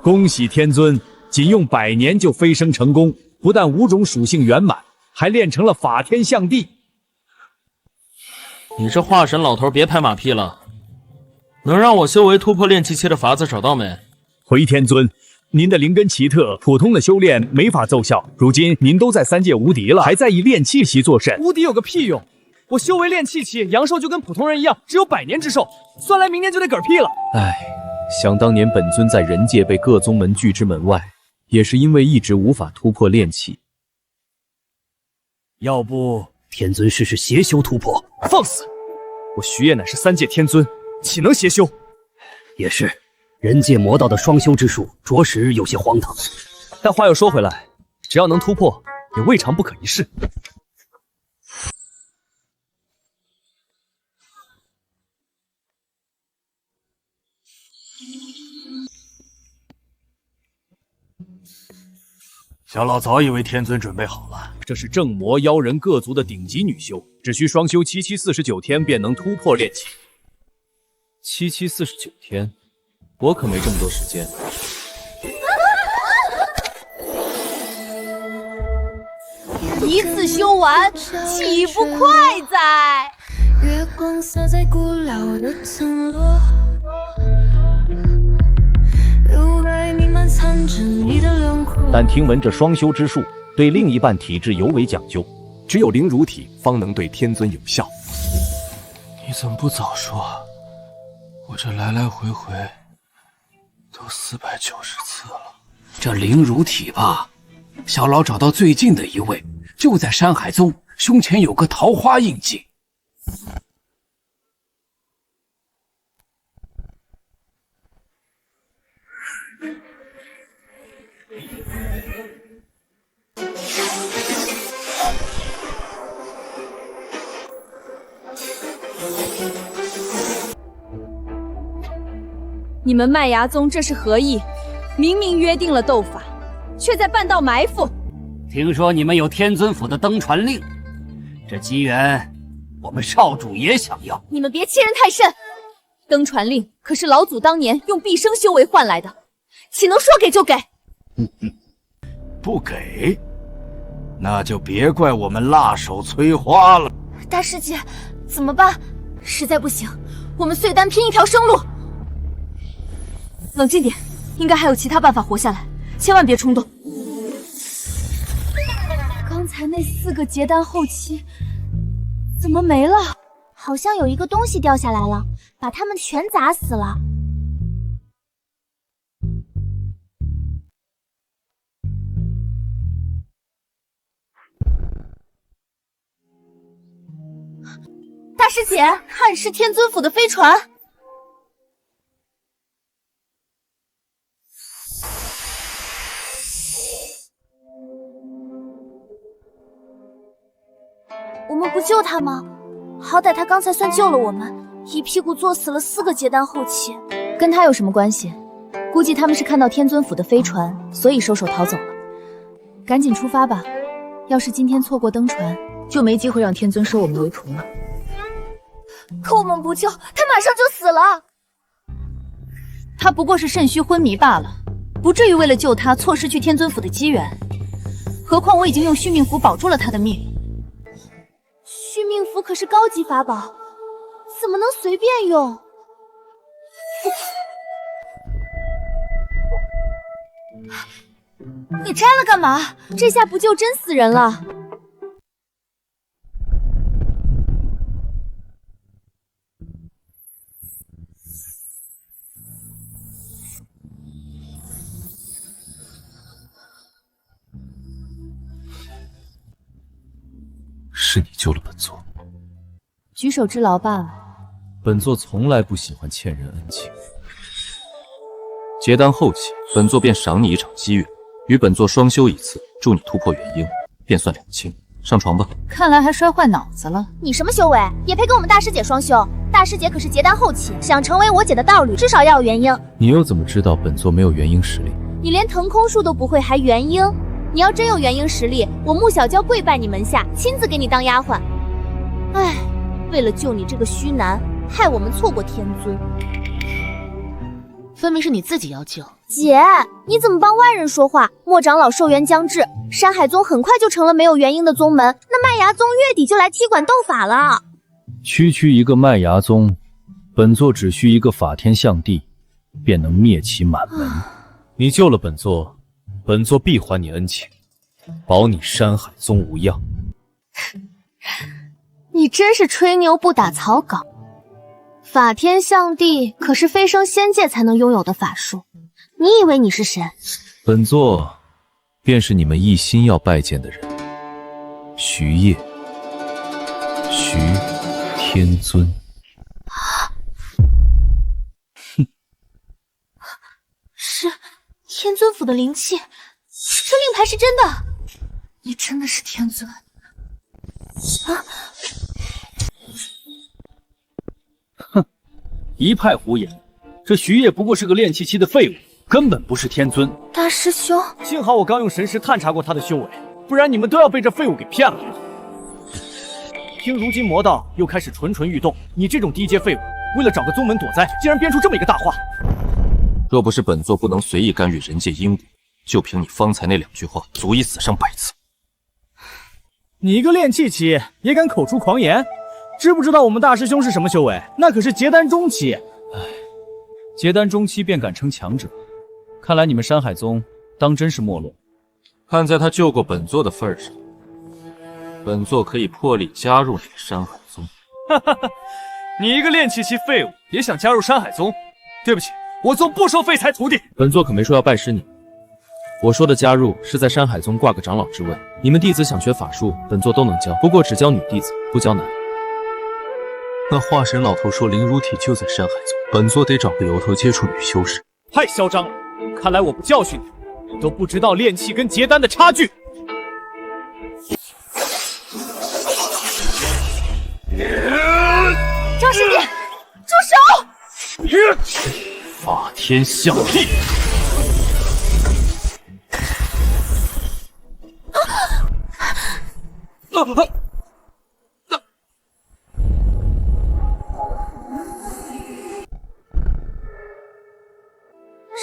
恭喜天尊，仅用100年就飞升成功，不但5种属性圆满，还练成了法天象地。你这化神老头别拍马屁了，能让我修为突破炼气期的法子找到没？回天尊，您的灵根奇特，普通的修炼没法奏效。如今您都在3界无敌了，还在意炼气期作甚？无敌有个屁用！我修为炼气期，阳寿就跟普通人一样，只有100年之寿，算来明年就得嗝屁了。唉，想当年本尊在人界被各宗门拒之门外，也是因为一直无法突破炼气。要不天尊试试邪修突破？放肆！我徐烨乃是3界天尊，岂能邪修？也是，人界魔道的双修之术，着实有些荒唐。但话又说回来，只要能突破，也未尝不可一试。小老早以为天尊准备好了。这是正魔妖人各族的顶级女修，只需双修7749天便能突破炼气。7749天，我可没这么多时间。一次修完，岂不快哉？月光洒在古老的村落，乳白弥漫残着你的轮廓。但听闻这双修之术对另一半体质尤为讲究，只有灵乳体方能对天尊有效。你怎么不早说？我这来来回回都490次了。这灵乳体吧，小老找到最近的一位，就在山海宗，胸前有个桃花印记。你们麦芽宗这是何意？明明约定了斗法，却在半道埋伏。听说你们有天尊府的登船令，这机缘我们少主也想要。你们别欺人太甚！登船令可是老祖当年用毕生修为换来的，岂能说给就给？不给，那就别怪我们辣手摧花了。大师姐，怎么办？实在不行，我们碎丹拼一条生路。冷静点，应该还有其他办法活下来，千万别冲动。刚才那4个结丹后期怎么没了？好像有一个东西掉下来了，把他们全砸死了。大师姐，看是天尊府的飞船。我们不救他吗？好歹他刚才算救了我们，一屁股坐死了4个结丹后期。跟他有什么关系？估计他们是看到天尊府的飞船，所以收手逃走了。赶紧出发吧，要是今天错过登船，就没机会让天尊收我们为徒了。可我们不救，他马上就死了。他不过是肾虚昏迷罢了，不至于为了救他错失去天尊府的机缘。何况我已经用续命符保住了他的命。续命符可是高级法宝，怎么能随便用？你摘了干嘛？这下不救真死人了。是你救了本座，举手之劳罢了。本座从来不喜欢欠人恩情。结丹后期，本座便赏你一场机缘，与本座双修一次，助你突破元婴，便算两清。上床吧。看来还摔坏脑子了。你什么修为，也配跟我们大师姐双修？大师姐可是结丹后期，想成为我姐的道侣，至少要有元婴。你又怎么知道本座没有元婴实力？你连腾空术都不会，还元婴？你要真有元婴实力，我穆小娇跪拜你门下，亲自给你当丫鬟。唉，为了救你这个虚男，害我们错过天尊。分明是你自己要救。姐，你怎么帮外人说话？莫长老寿元将至，山海宗很快就成了没有元婴的宗门，那麦芽宗月底就来踢馆斗法了。区区一个麦芽宗，本座只需一个法天象地，便能灭其满门。你救了本座，本座必还你恩情，保你山海宗无恙。你真是吹牛不打草稿。法天象地可是飞升仙界才能拥有的法术，你以为你是谁？本座便是你们一心要拜见的人，徐烨，徐天尊。是天尊府的灵气，这令牌是真的，你真的是天尊啊！一派胡言，这徐烨不过是个炼气期的废物，根本不是天尊。大师兄，幸好我刚用神识探查过他的修为，不然你们都要被这废物给骗了。听如今魔道又开始蠢蠢欲动，你这种低阶废物，为了找个宗门躲灾，竟然编出这么一个大话。若不是本座不能随意干预人界因果，就凭你方才那2句话，足以死上100次。你一个炼气期也敢口出狂言？知不知道我们大师兄是什么修为？那可是结丹中期。结丹中期便敢称强者，看来你们山海宗当真是没落。看在他救过本座的份上，本座可以破例加入你的山海宗。哈哈哈，你一个炼气期废物也想加入山海宗？对不起，我宗不收废材徒弟。本座可没说要拜师你，我说的加入是在山海宗挂个长老之位。你们弟子想学法术，本座都能教，不过只教女弟子，不教男。那化神老头说灵乳体就在山海宗，本座得找个由头接触女修士。太嚣张了！看来我不教训你，你都不知道炼气跟结丹的差距。张师弟，住手！法天象地。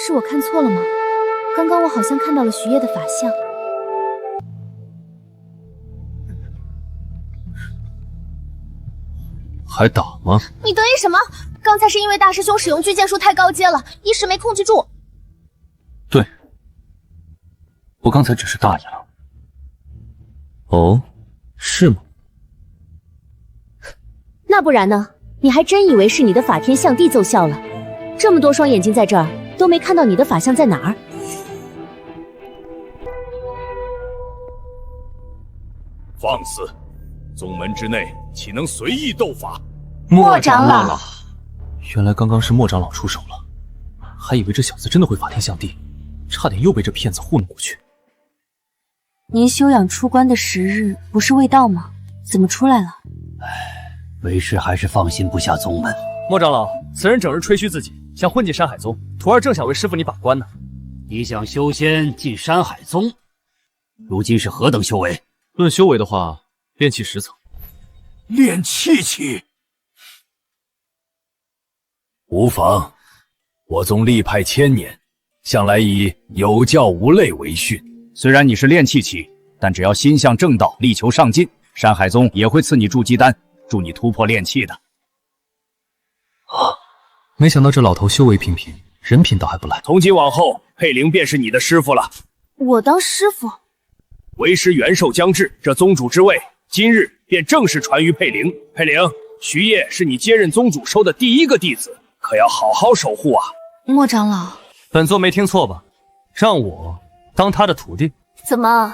是我看错了吗？刚刚我好像看到了徐烨的法相。还打吗？你得意什么？刚才是因为大师兄使用巨剑术太高阶了，一时没控制住。对，我刚才只是大意了。哦，是吗？那不然呢？你还真以为是你的法天象地奏效了？这么多双眼睛在这儿，都没看到你的法相在哪儿？放肆！宗门之内岂能随意斗法？莫长老，原来刚刚是莫长老出手了，还以为这小子真的会法天象地，差点又被这骗子糊弄过去。您休养出关的时日不是未到吗？怎么出来了？为师还是放心不下宗门。莫长老，此人整日吹嘘自己，想混进山海宗，徒儿正想为师傅你把关呢。你想修仙进山海宗，如今是何等修为？论修为的话，炼气10层。炼气期，无妨。我宗历派1000年，向来以有教无类为训。虽然你是炼气期，但只要心向正道，力求上进，山海宗也会赐你筑基丹，助你突破炼气的。没想到这老头修为平平，人品倒还不赖。从今往后，佩灵便是你的师傅了。我当师傅？为师元寿将至，这宗主之位，今日便正式传于佩灵。佩灵，徐烨是你接任宗主收的第1个弟子，可要好好守护啊！莫长老，本座没听错吧？让我当他的徒弟？怎么，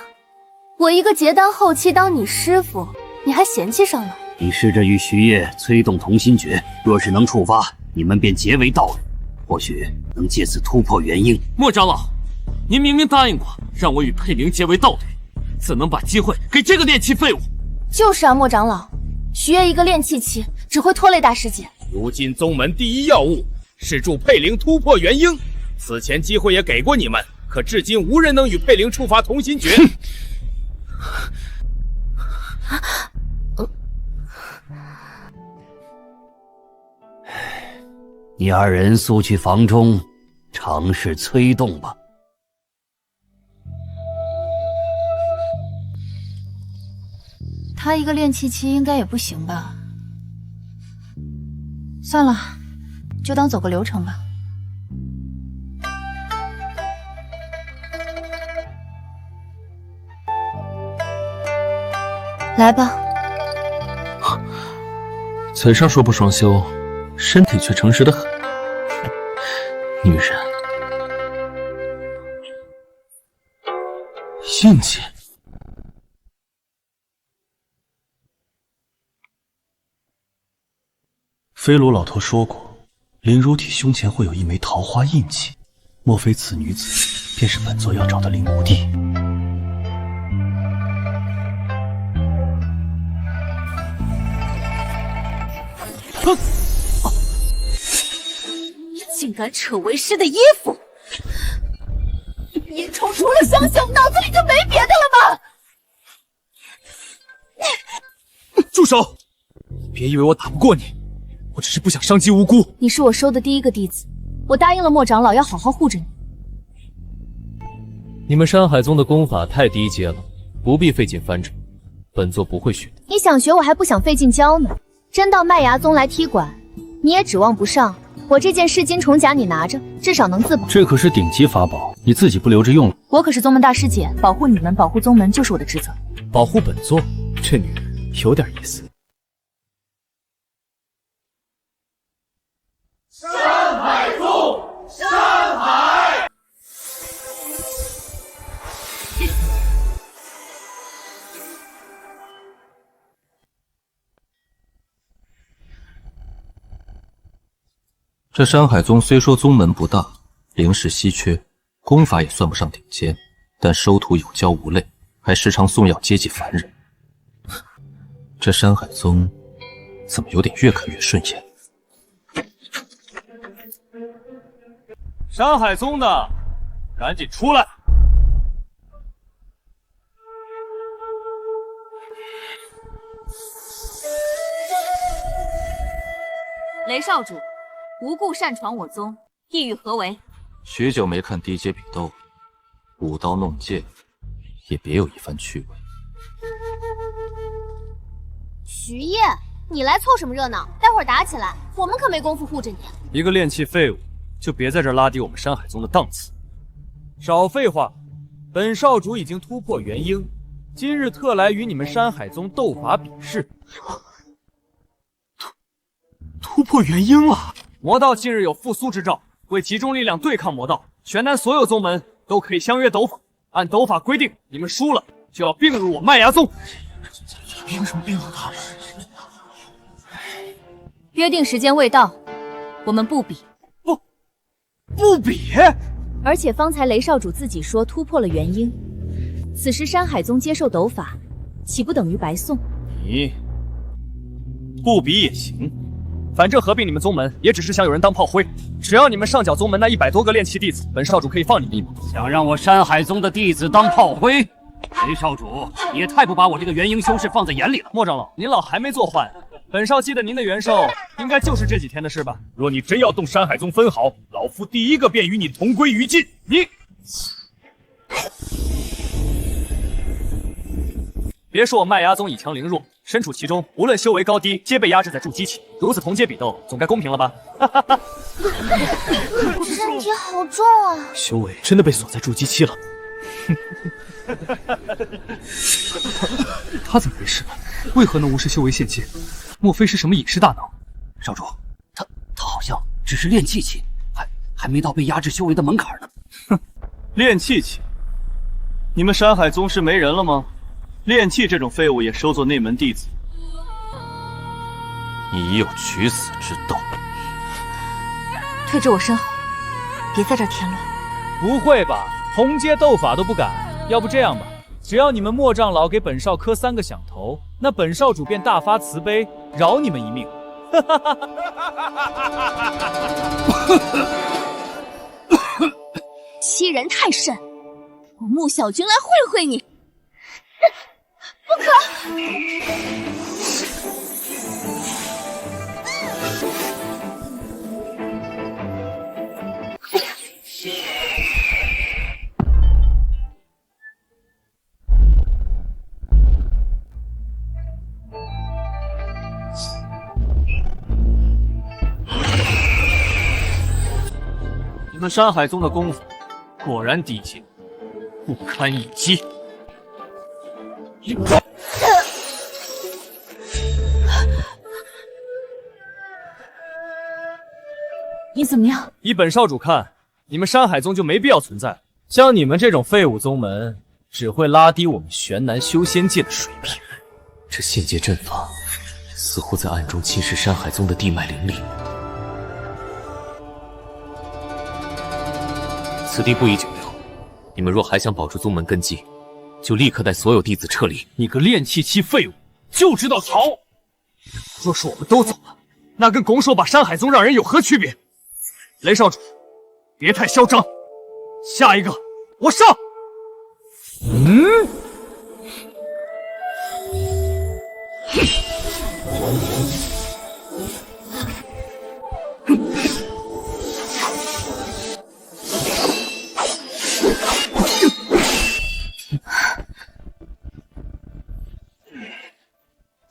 我一个结丹后期当你师傅，你还嫌弃上了？你试着与徐烨催动同心诀，若是能触发，你们便结为道侣，或许能借此突破元婴。莫长老，您明明答应过让我与佩灵结为道侣，怎能把机会给这个炼气废物？就是啊，莫长老，徐烨一个炼气期，只会拖累大师姐。如今宗门第1要务是助佩灵突破元婴，此前机会也给过你们，可至今无人能与佩灵触发同心诀。你二人速去房中，尝试催动吧。他一个练气期应该也不行吧？算了，就当走个流程吧。来吧。嘴上说不双修，身体却诚实的很。女人，印记。飞卢老头说过，林如体胸前会有一枚桃花印记，莫非此女子便是本座要找的林无帝？哼！你竟敢扯为师的衣服！阴虫除了相信，脑子里就没别的了吗？住手！别以为我打不过你，我只是不想伤及无辜。你是我收的第一个弟子，我答应了莫长老要好好护着你。你们山海宗的功法太低阶了，不必费劲翻转，本座不会学的。你想学，我还不想费劲教呢。真到麦芽宗来踢馆，你也指望不上。我这件噬金虫甲你拿着，至少能自保。这可是顶级法宝，你自己不留着用了？我可是宗门大师姐，保护你们，保护宗门就是我的职责。保护本座，这女人有点意思。山海宗，山海。这山海宗虽说宗门不大，灵石稀缺，功法也算不上顶尖，但收徒有教无类，还时常送药接济凡人。这山海宗怎么有点越看越顺眼？山海宗的，赶紧出来！雷少主，无故擅闯我宗，意欲何为？许久没看低阶比斗，舞刀弄剑，也别有一番趣味。徐烨，你来凑什么热闹？待会儿打起来，我们可没工夫护着你。一个炼气废物，就别在这拉低我们山海宗的档次。少废话，本少主已经突破元婴，今日特来与你们山海宗斗法比试。突破元婴了！魔道近日有复苏之兆，为集中力量对抗魔道，全南所有宗门都可以相约斗法。按斗法规定，你们输了就要并入我麦芽宗。凭什么并入他们？约定时间未到，我们不比。不比！而且方才雷少主自己说突破了元婴，此时山海宗接受斗法，岂不等于白送？你不比也行，反正合并你们宗门也只是想有人当炮灰。只要你们上缴宗门那100多个炼气弟子，本少主可以放你们一马。想让我山海宗的弟子当炮灰？雷少主，你也太不把我这个元婴修士放在眼里了。莫长老，您老还没做换，本少记得您的元寿应该就是这几天的事吧？若你真要动山海宗分毫，老夫第一个便与你同归于尽。你别说我麦芽宗以强凌弱，身处其中，无论修为高低，皆被压制在筑基期。如此同阶比斗，总该公平了吧？身体好重啊！修为真的被锁在筑基期了。他怎么回事？为何能无视修为现阶？莫非是什么隐世大能？少主，他好像只是练气期，还没到被压制修为的门槛呢。哼，练气期？你们山海宗是没人了吗？炼气这种废物也收作内门弟子？你已有取死之道。退至我身后，别在这儿添乱。不会吧？同阶斗法都不敢？要不这样吧，只要你们莫长老给本少磕3个响头，那本少主便大发慈悲，饶你们一命。欺人太甚！我穆小军来会会你。不可！们山海宗的功夫果然低阶，不堪一击。你怎么样？依本少主看，你们山海宗就没必要存在了。像你们这种废物宗门，只会拉低我们玄南修仙界的水平。这现界阵法似乎在暗中侵蚀山海宗的地脉灵力。此地不宜久留，你们若还想保住宗门根基，就立刻带所有弟子撤离。你个炼气期废物，就知道逃！若是我们都走了，那跟拱手把山海宗让人有何区别？雷少主，别太嚣张。下一个，我上！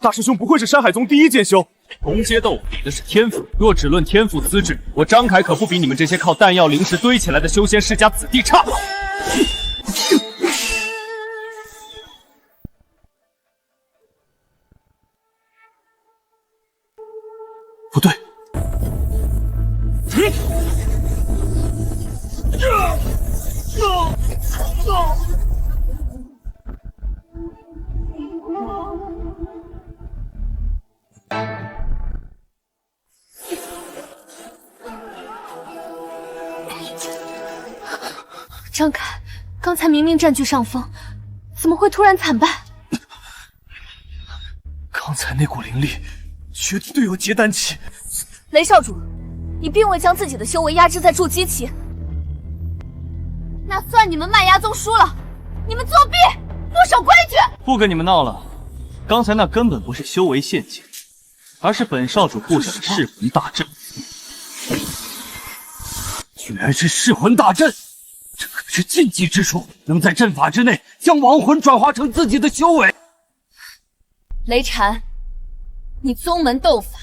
大师兄不会是山海宗第一剑修？同阶斗比的是天赋，若只论天赋资质，我张凯可不比你们这些靠弹药灵石堆起来的修仙世家子弟差。不对，张凯，刚才明明占据上风，怎么会突然惨败？刚才那股灵力绝对有结丹期。雷少主，你并未将自己的修为压制在筑基期，那算你们麦芽宗输了。你们作弊，不守规矩！不跟你们闹了，刚才那根本不是修为陷阱，而是本少主布下的噬魂大阵。居然是噬魂大阵！这可是禁忌之术，能在阵法之内将亡魂转化成自己的修为。雷禅，你宗门斗法，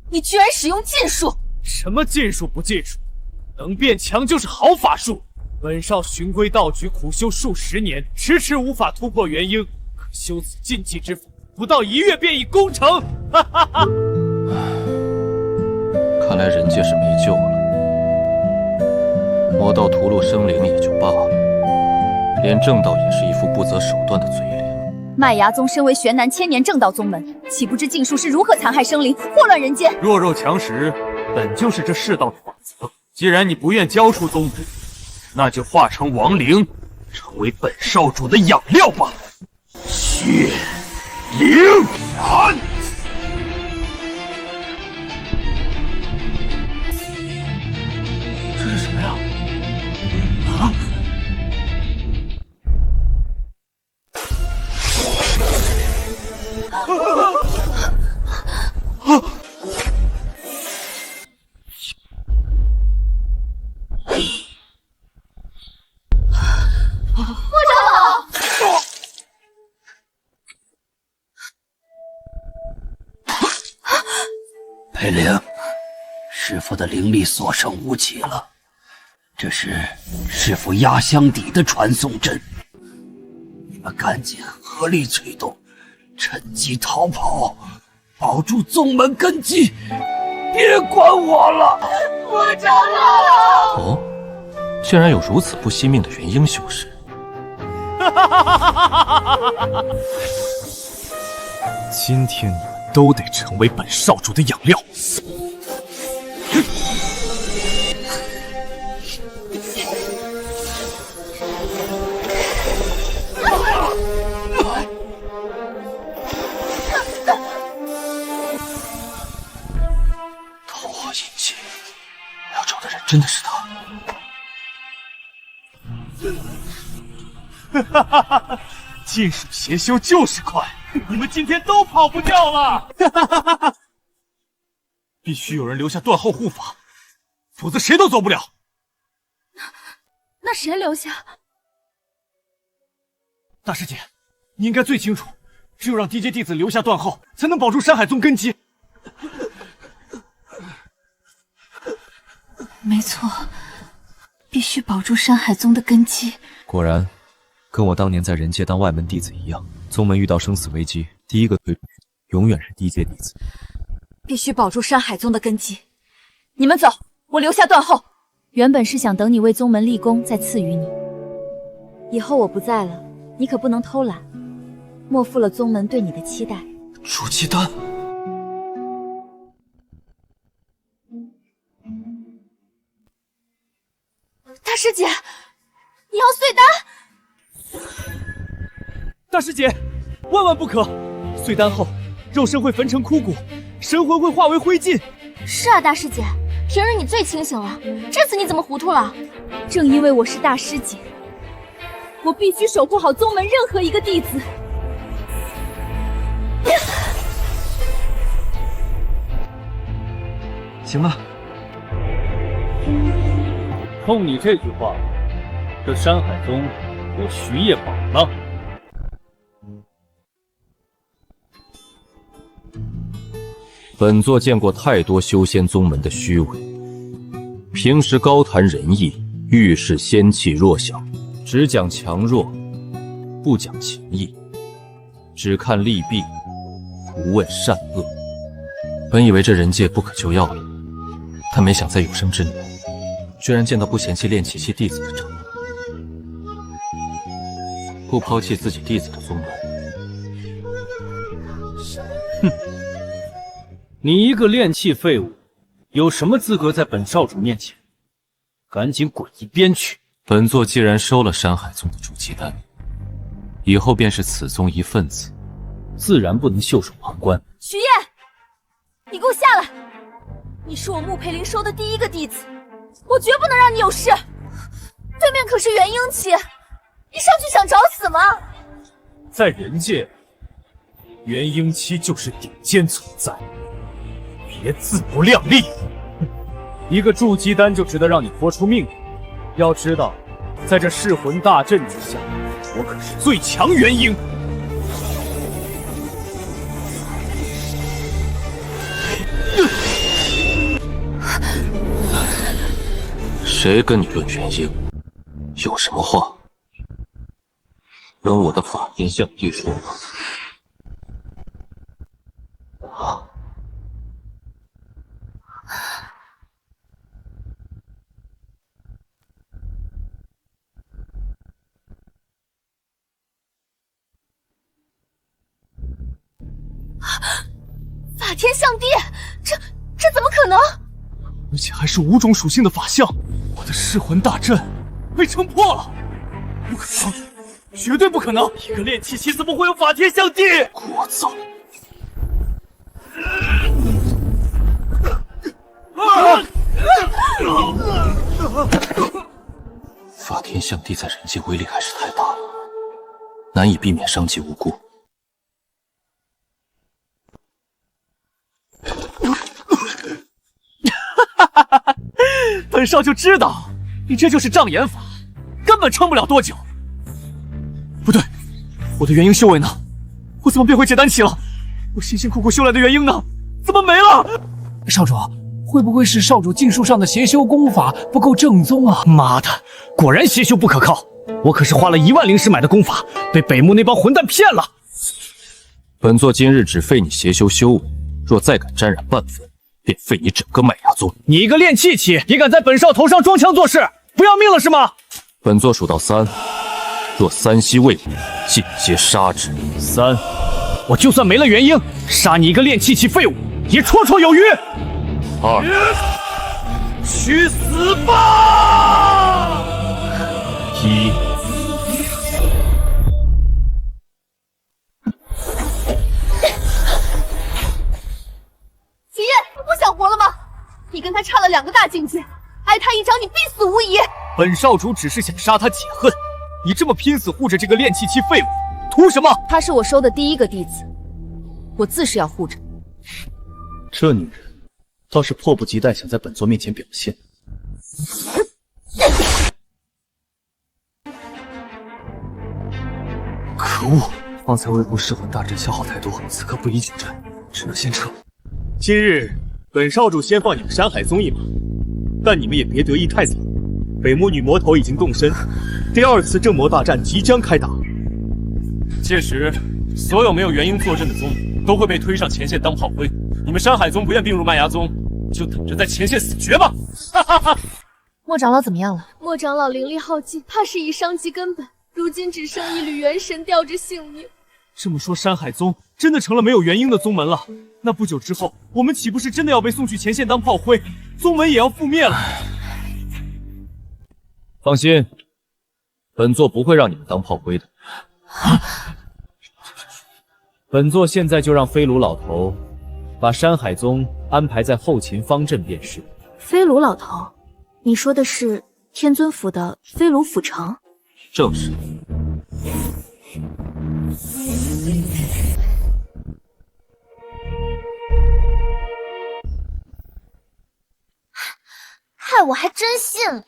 你居然使用禁术！什么禁术不禁术？能变强就是好法术。本少循规蹈矩，苦修数十年，迟迟无法突破元婴，可修此禁忌之法，不到1月便已攻成。哈哈哈！看来人界是没救了。魔道屠戮生灵也就罢了，连正道也是一副不择手段的嘴脸。麦芽宗身为玄南千年正道宗门，岂不知禁术是如何残害生灵、祸乱人间？弱肉强食本就是这世道的法则。既然你不愿交出宗门，那就化成亡灵，成为本少主的养料吧。血灵斩！这是什么呀？啊！裴灵，师父的灵力所剩无几了，这是师父压箱底的传送阵，你们赶紧合力催动，趁机逃跑，保住宗门根基，别管我了。我长老。哦，竟然有如此不惜命的元婴修士。今天你们都得成为本少主的养料。桃花印记，我要找的人真的是他。哈哈哈！禁术邪修就是快，你们今天都跑不掉了！哈哈哈哈！必须有人留下断后护法，否则谁都走不了。那谁留下？大师姐，你应该最清楚，只有让低阶弟子留下断后，才能保住山海宗根基。没错，必须保住山海宗的根基。果然，跟我当年在人界当外门弟子一样，宗门遇到生死危机，第一个推出去永远是低阶弟子。必须保住山海宗的根基。你们走，我留下断后。原本是想等你为宗门立功再赐予你，以后我不在了，你可不能偷懒，莫负了宗门对你的期待。煮鸡蛋。大师姐，你要碎丹？大师姐，万万不可！碎丹后，肉身会焚成枯骨，神魂会化为灰烬。是啊，大师姐，平日你最清醒了，这次你怎么糊涂了？正因为我是大师姐，我必须守护好宗门任何一个弟子。行了，冲你这句话，这山海宗有徐业宝了。本座见过太多修仙宗门的虚伪，平时高谈仁义，遇事仙气弱小，只讲强弱，不讲情义，只看利弊，不问善恶。本以为这人界不可救药了，但没想在有生之年，居然见到不嫌弃炼气期弟子的长老，不抛弃自己弟子的宗门。哼！你一个炼气废物，有什么资格在本少主面前？赶紧滚一边去！本座既然收了山海宗的筑基丹，以后便是此宗一份子，自然不能袖手旁观。徐烨，你给我下来！你是我穆培林收的第一个弟子，我绝不能让你有事。对面可是元婴期，你上去想找死吗？在人界，元婴期就是顶尖存在。别自不量力！一个筑基丹就值得让你豁出命令。要知道，在这噬魂大阵之下，我可是最强元婴。谁跟你论元婴？有什么话跟我的法天象帝说吧。法天象帝，这怎么可能？而且还是5种属性的法相，我的噬魂大阵被撑破了！不可能，绝对不可能！一个炼气期怎么会有法天象帝？聒噪！法天象帝在人界威力还是太大了，难以避免伤及无辜。本少就知道你这就是障眼法，根本撑不了多久。不对，我的元婴修为呢？我怎么变回结丹期了？我辛辛苦苦修来的元婴呢？怎么没了？少主，会不会是少主禁术上的邪修功法不够正宗啊？妈的，果然邪修不可靠！我可是花了1万灵石买的功法，被北木那帮混蛋骗了。本座今日只废你邪修修为，若再敢沾染半分，便废你整个麦芽宗！你一个炼气期，也敢在本少头上装腔作势，不要命了是吗？本座数到3，若3息未卜，尽皆杀之。3，我就算没了元婴，杀你一个炼气期废物也绰绰有余。2，去死吧！1。齐烨，你不想活了吗？你跟他差了2个大境界，挨他一掌你必死无疑。本少主只是想杀他解恨，你这么拼死护着这个炼气期废物，图什么？他是我收的第一个弟子，我自是要护着。这女人倒是迫不及待想在本座面前表现。可恶！方才微步噬魂大阵消耗太多，此刻不宜久战，只能先撤。今日本少主先放你们山海宗一马，但你们也别得意太早。北魔女魔头已经动身，第2次正魔大战即将开打。届时，所有没有元婴坐镇的宗都会被推上前线当炮灰。你们山海宗不愿并入麦芽宗，就等着在前线死绝吧！哈哈哈！莫长老怎么样了？莫长老灵力耗尽，怕是已伤及根本，如今只剩一缕元神吊着性命。这么说，山海宗真的成了没有元婴的宗门了？那不久之后，我们岂不是真的要被送去前线当炮灰，宗门也要覆灭了？放心，本座不会让你们当炮灰的。本座现在就让飞卢老头把山海宗安排在后勤方阵便是。飞卢老头，你说的是天尊府的飞卢府城？正是。害我还真信了。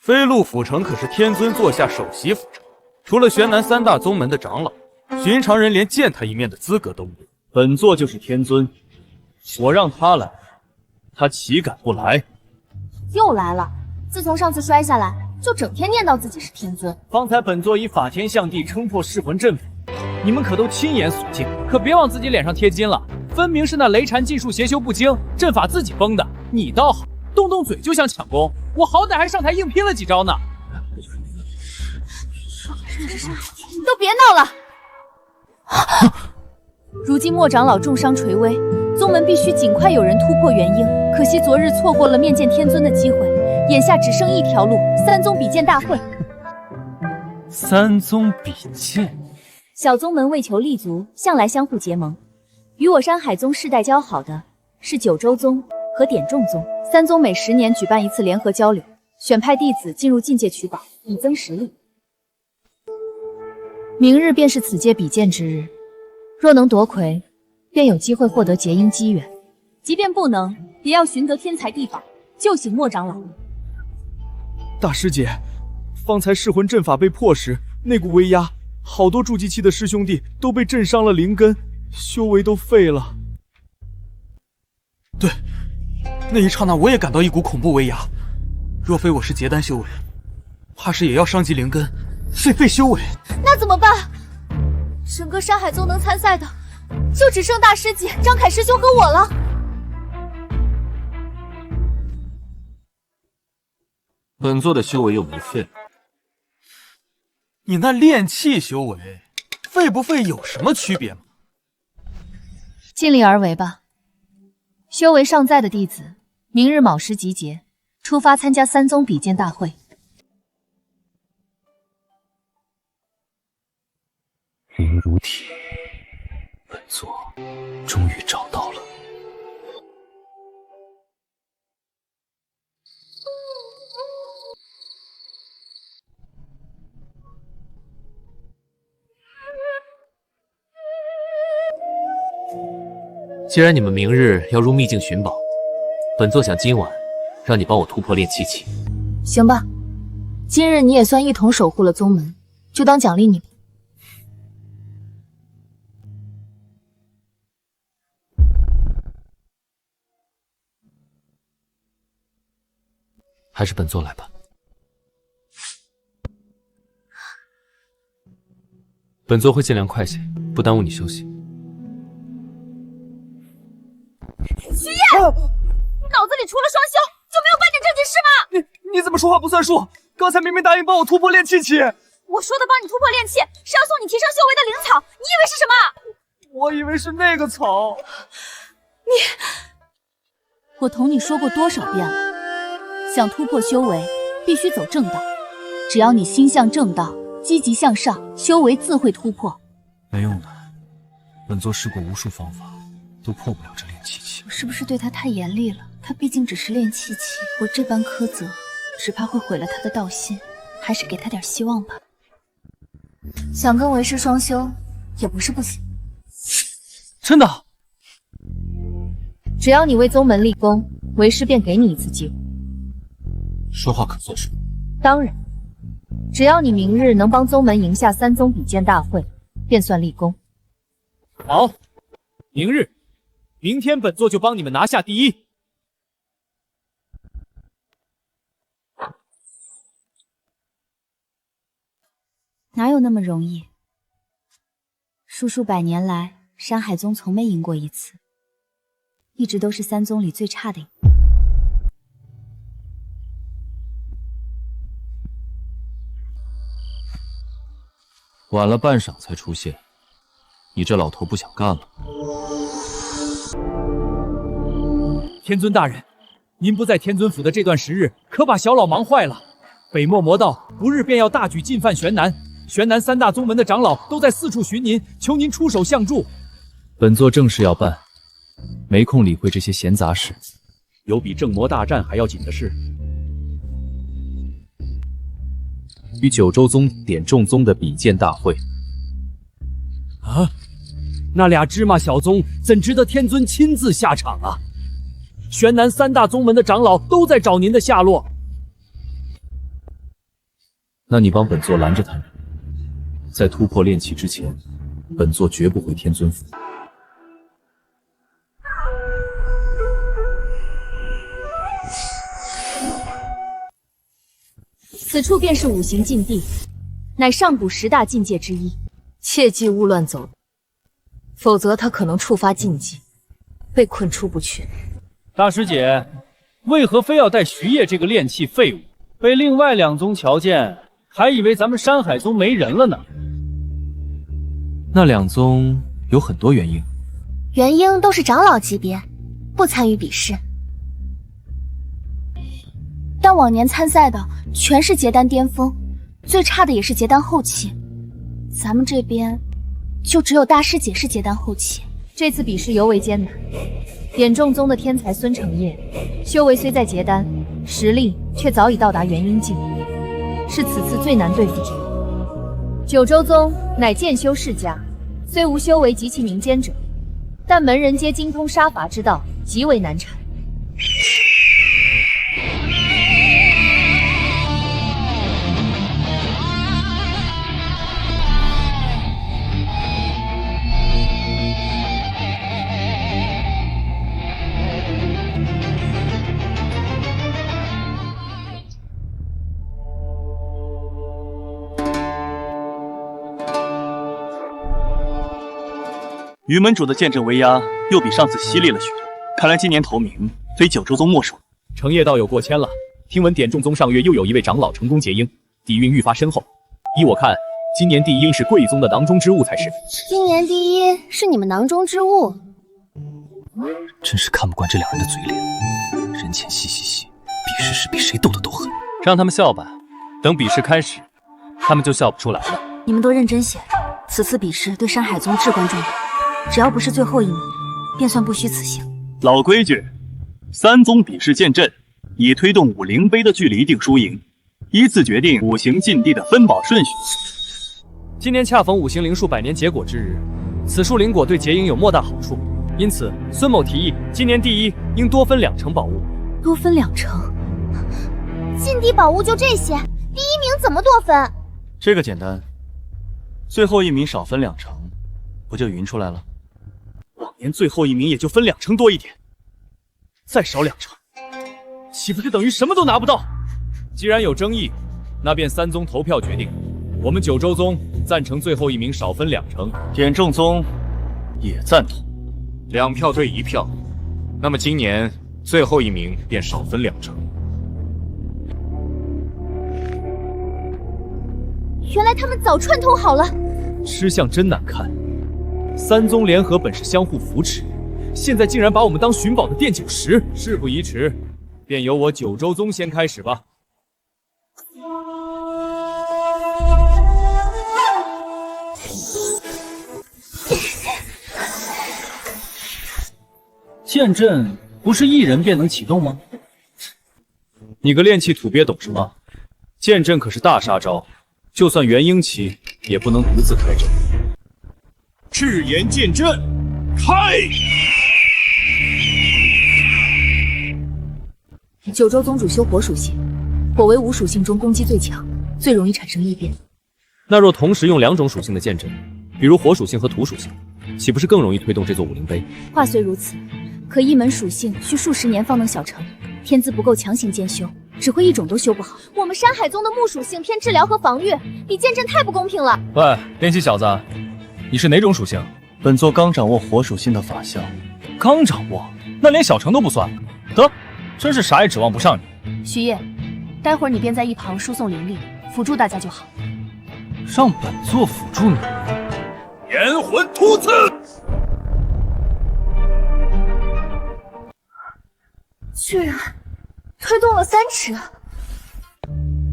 飞鹿府城可是天尊座下首席府城，除了玄南3大宗门的长老，寻常人连见他一面的资格都没有。本座就是天尊，我让他来，他岂敢不来？又来了！自从上次摔下来，就整天念叨自己是天尊。方才本座以法天象地撑破噬魂阵法，你们可都亲眼所见，可别往自己脸上贴金了。分明是那雷禅技术邪修不精，阵法自己崩的。你倒好，动动嘴就想抢功，我好歹还上台硬拼了几招呢。都别闹了！如今莫长老重伤垂危，宗门必须尽快有人突破元婴。可惜昨日错过了面见天尊的机会，眼下只剩一条路——3宗比剑大会。3宗比剑，小宗门为求立足，向来相互结盟。与我山海宗世代交好的是九州宗和点众宗，3宗每10年举办一次联合交流，选派弟子进入境界取宝，以增实力。明日便是此届比剑之日，若能夺魁，便有机会获得结婴机缘；即便不能，也要寻得天才地宝，救醒莫长老。大师姐，方才噬魂阵法被破时，那股威压，好多筑基期的师兄弟都被震伤了灵根，修为都废了。对，那一刹那我也感到一股恐怖威压，若非我是结丹修为，怕是也要伤及灵根，碎废修为。那怎么办？整个山海宗能参赛的，就只剩大师姐、张凯师兄和我了。本座的修为又没废。你那炼气修为，废不废有什么区别吗？尽力而为吧。修为尚在的弟子，明日卯时集结，出发参加3宗比剑大会。灵如体，本座终于找到了。既然你们明日要入秘境寻宝，本座想今晚让你帮我突破炼气期。行吧，今日你也算一同守护了宗门，就当奖励你吧。还是本座来吧。本座会尽量快些，不耽误你休息。徐烨，脑子里除了双修就没有半点正经事吗？你怎么说话不算数？刚才明明答应帮我突破炼气期。我说的帮你突破炼气，是要送你提升修为的灵草，你以为是什么？我以为是那个草。我同你说过多少遍了？想突破修为，必须走正道。只要你心向正道，积极向上，修为自会突破。没用的，本座试过无数方法，都破不了这炼气期。我是不是对他太严厉了？他毕竟只是炼气期，我这般苛责，只怕会毁了他的道心。还是给他点希望吧。想跟为师双修，也不是不行。真的？只要你为宗门立功，为师便给你一次机会。说话可作数。当然，只要你明日能帮宗门赢下3宗比剑大会，便算立功。好，明天本座就帮你们拿下第一。哪有那么容易？数百年来，山海宗从没赢过一次，一直都是三宗里最差的一个。晚了半晌才出现，你这老头不想干了？天尊大人，您不在天尊府的这段时日，可把小老忙坏了。北漠魔道不日便要大举进犯玄南，玄南3大宗门的长老都在四处寻您，求您出手相助。本座正事要办，没空理会这些闲杂事。有比正魔大战还要紧的事。与九州宗、点众宗的比剑大会。啊，那俩芝麻小宗怎值得天尊亲自下场啊？玄南3大宗门的长老都在找您的下落。那你帮本座拦着他们，在突破炼气之前，本座绝不回天尊府。此处便是五行禁地，乃上古10大禁界之一，切记勿乱走，否则他可能触发禁忌，被困出不去。大师姐，为何非要带徐烨这个炼气废物？被另外2宗瞧见，还以为咱们山海宗没人了呢。那2宗有很多原因，元婴都是长老级别，不参与比试。但往年参赛的全是结丹巅峰，最差的也是结丹后期。咱们这边就只有大师姐是结丹后期。这次比试尤为艰难，点众宗的天才孙承业，修为虽在结丹，实力却早已到达元婴境，是此次最难对付之一。九州宗乃剑修世家，虽无修为及其名坚者，但门人皆精通杀伐之道，极为难缠。于门主的剑阵威压又比上次犀利了许多，看来今年头名非九州宗莫属。成业道友过谦了，听闻点众宗上月又有一位长老成功结婴，底蕴愈发深厚。依我看，今年第一是贵宗的囊中之物才是。今年第一是你们囊中之物。真是看不惯这2人的嘴脸，人前嘻嘻嘻，比试时比谁斗得都狠。让他们笑吧，等比试开始，他们就笑不出来了。你们都认真些，此次比试对山海宗至关重要。只要不是最后一名，便算不虚此行。老规矩，3宗比试剑阵，以推动武灵杯的距离定输赢，依次决定五行禁地的分宝顺序。今年恰逢五行灵树100年结果之日，此树灵果对结营有莫大好处，因此孙某提议，今年第一应多分2成宝物。多分2成？禁地宝物就这些，第一名怎么多分？这个简单，最后一名少分2成，不就匀出来了？往年最后一名也就分2成多一点，再少2成，岂不是等于什么都拿不到？既然有争议，那便3宗投票决定。我们九州宗赞成最后一名少分2成，点众宗也赞同，2票对1票。那么今年最后一名便少分2成。原来他们早串通好了。吃相真难看，3宗联合本是相互扶持，现在竟然把我们当寻宝的垫脚石。事不宜迟，便由我九州宗先开始吧。剑阵不是1人便能启动吗？你个炼气土鳖懂什么？剑阵可是大杀招，就算元婴期也不能独自开阵。赤炎剑阵开！九州宗主修火属性，火为5属性中攻击最强，最容易产生异变。那若同时用2种属性的剑阵，比如火属性和土属性，岂不是更容易推动这座武灵碑？话虽如此，可一门属性需数十年方能小成，天资不够强行兼修，只会一种都修不好。我们山海宗的木属性偏治疗和防御，比剑阵太不公平了。喂，练气小子，你是哪种属性？本座刚掌握火属性的法相。刚掌握，那连小成都不算。得，真是啥也指望不上你。徐烨，待会儿你便在一旁输送灵力，辅助大家就好。让本座辅助你？炎魂突刺！居然推动了3尺。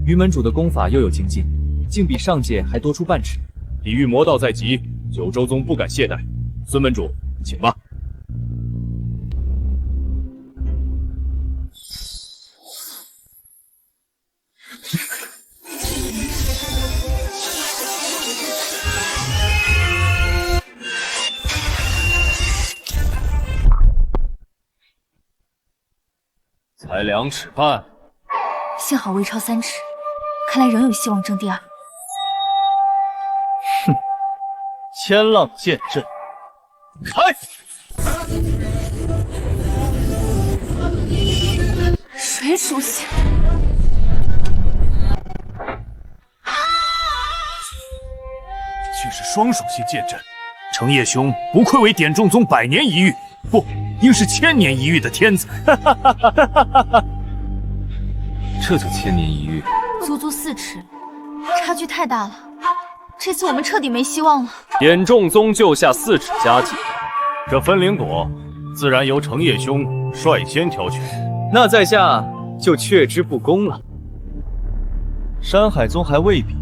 于门主的功法又有精进，竟比上界还多出半尺。地狱魔道在即，九州宗不敢懈怠。孙门主，请吧。才2尺半，幸好未超3尺，看来仍有希望争第2。哼，千浪剑阵，开！水属性，却是双属性剑阵。程叶兄不愧为点中宗100年一遇，不，应是1000年一遇的天才。这就1000年一遇，足足4尺，差距太大了。这次我们彻底没希望了。点中宗救下4尺佳绩，这分灵果自然由程叶兄率先挑选。那在下就却之不恭了。山海宗还未必，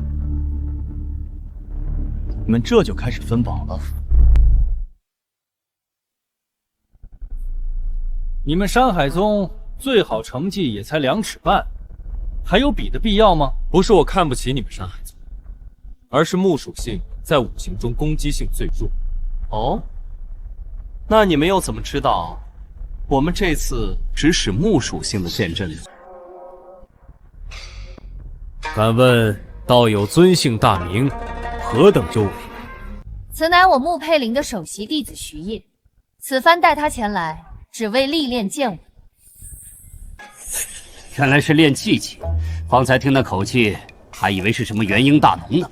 你们这就开始分宝了？你们山海宗最好成绩也才2尺半，还有比的必要吗？不是我看不起你们山海宗，而是木属性在5行中攻击性最弱。哦，那你们又怎么知道我们这次只使木属性的剑阵呢？敢问道友尊姓大名，何等幽灵？此乃我穆佩林的首席弟子徐烨，此番带他前来，只为历练剑舞。原来是练气气，方才听那口气，还以为是什么元婴大农呢。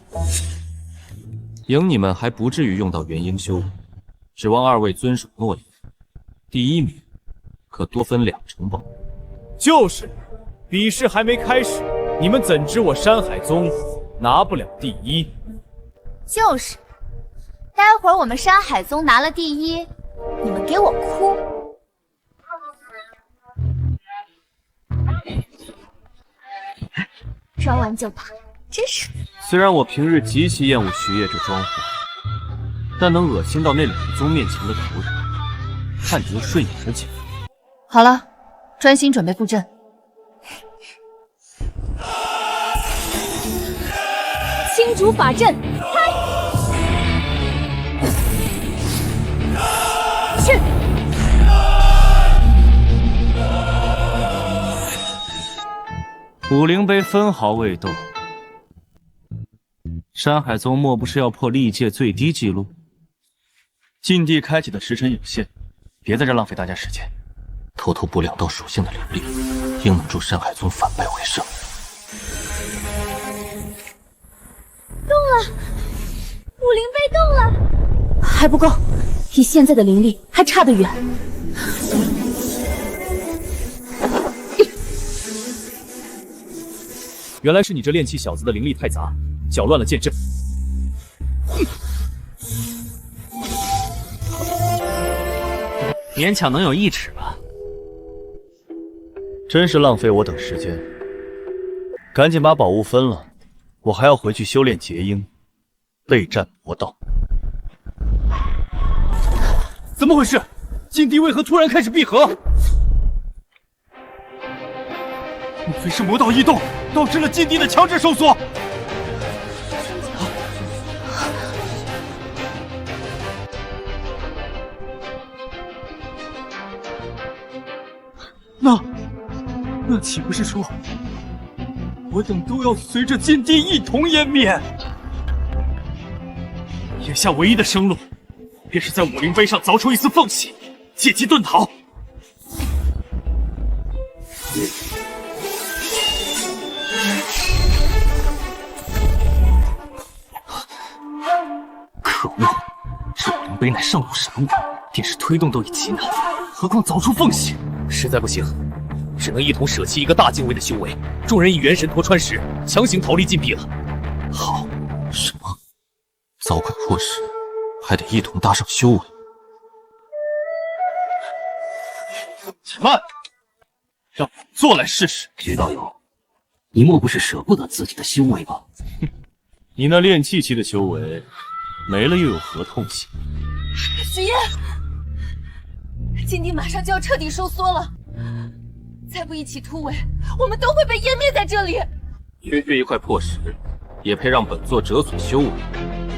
赢你们还不至于用到元婴修为，指望2位遵守诺言，第1名可多分2成宝。就是，比试还没开始，你们怎知我山海宗拿不了第1？就是，待会儿我们山海宗拿了第1，你们给我哭！说完就跑，真是。虽然我平日极其厌恶徐烨这装货，但能恶心到那2个宗面前的仇人，看着又顺眼了起来。好了，专心准备布阵。青竹法阵开！去！武灵杯分毫未动，山海宗莫不是要破历届最低纪录？禁地开启的时辰有限，别在这浪费大家时间。偷偷补2道属性的灵力，应能助山海宗反败为胜。动了，武灵杯动了，还不够，以现在的灵力还差得远。原来是你这练气小子的灵力太杂，搅乱了剑阵。勉强能有1尺吧。真是浪费我等时间，赶紧把宝物分了，我还要回去修炼结婴，备战魔道。怎么回事？禁地为何突然开始闭合？莫非是魔道异动，导致了禁地的强制收缩？那岂不是说，我等都要随着禁地一同湮灭？眼下唯一的生路，便是在武灵杯上凿出一丝缝隙，借机遁逃。碑乃上古神物，便是推动都已极难，何况凿出缝隙？实在不行，只能一同舍弃一个大境位的修为。众人以元神陀穿石，强行逃离禁闭了。好，什么？早快破石，还得一同搭上修为。且慢，让本座来试试。徐道友，你莫不是舍不得自己的修为吧？你那炼气期的修为没了又有何痛惜？许烨，禁地马上就要彻底收缩了，再不一起突围，我们都会被湮灭在这里。区区一块破石，也配让本座折损修为？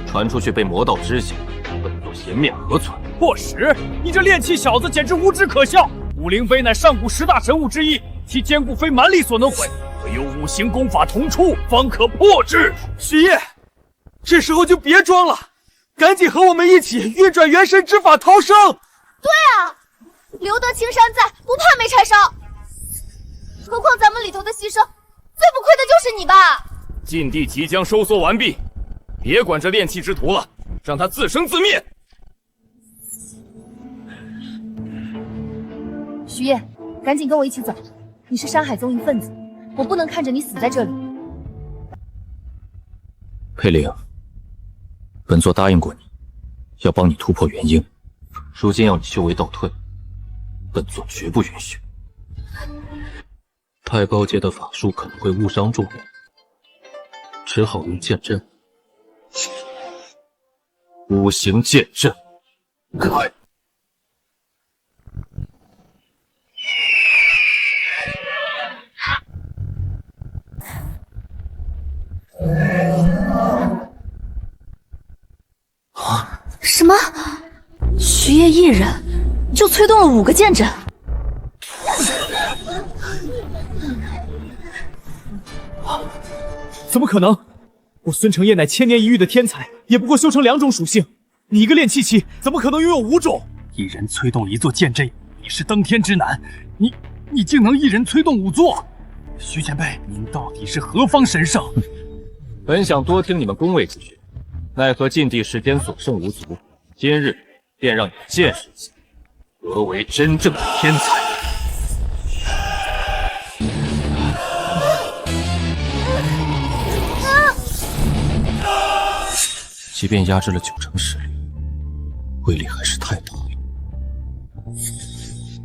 传出去被魔道知晓，本座颜面何存？破石！你这炼气小子简直无知可笑！武灵碑乃上古10大神物之一，其坚固非蛮力所能毁，唯有五行功法同出，方可破之。许烨，这时候就别装了，赶紧和我们一起运转元神之法逃生！对啊，留得青山在，不怕没柴烧。何况咱们里头的牺牲，最不亏的就是你吧？禁地即将收缩完毕，别管这炼气之徒了，让他自生自灭。徐烨，赶紧跟我一起走，你是山海宗一份子，我不能看着你死在这里。佩灵，本座答应过你，要帮你突破元婴，如今要你修为倒退，本座绝不允许。太高阶的法术可能会误伤众人，只好用剑阵。五行剑阵，开！什么？徐烨一人就催动了5个剑阵？怎么可能？我孙承业乃千年一遇的天才，也不过修成2种属性。你一个炼气期，怎么可能拥有5种？一人催动1座剑阵，已是登天之难。你竟能一人催动5座？徐前辈，您到底是何方神圣？本想多听你们宫闱之学，奈何禁地时间所剩无足，今日便让你们见识一下何为真正的天才。即便压制了9成实力，威力还是太大了。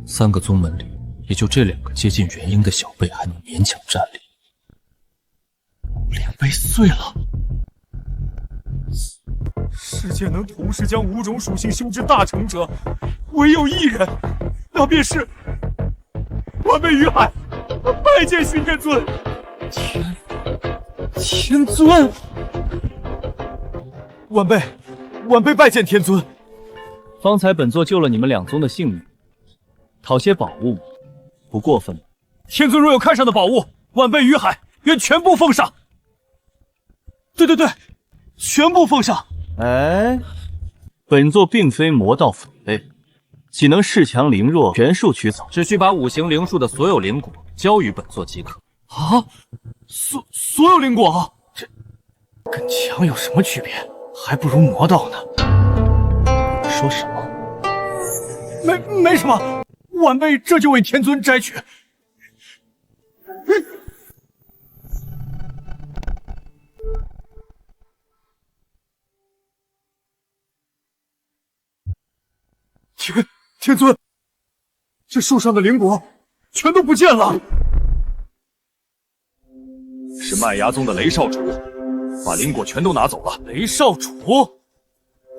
3个宗门里，也就这2个接近元婴的小辈还能勉强站立。武灵碑碎了，世界能同时将5种属性修至大成者，唯有1人，那便是晚辈于海，拜见徐天尊。天尊，晚辈拜见天尊。方才本座救了你们2宗的性命，讨些宝物，不过分吧？天尊若有看上的宝物，晚辈于海愿全部奉上。对，全部奉上。哎，本座并非魔道匪类，岂能恃强凌弱，全数取走？只需把5行灵术的所有灵果交于本座即可。啊，所有灵果，这跟强有什么区别？还不如魔道呢。说什么？没什么，晚辈这就为天尊摘取。天尊，这树上的灵果全都不见了。是麦芽宗的雷少主把灵果全都拿走了。雷少主，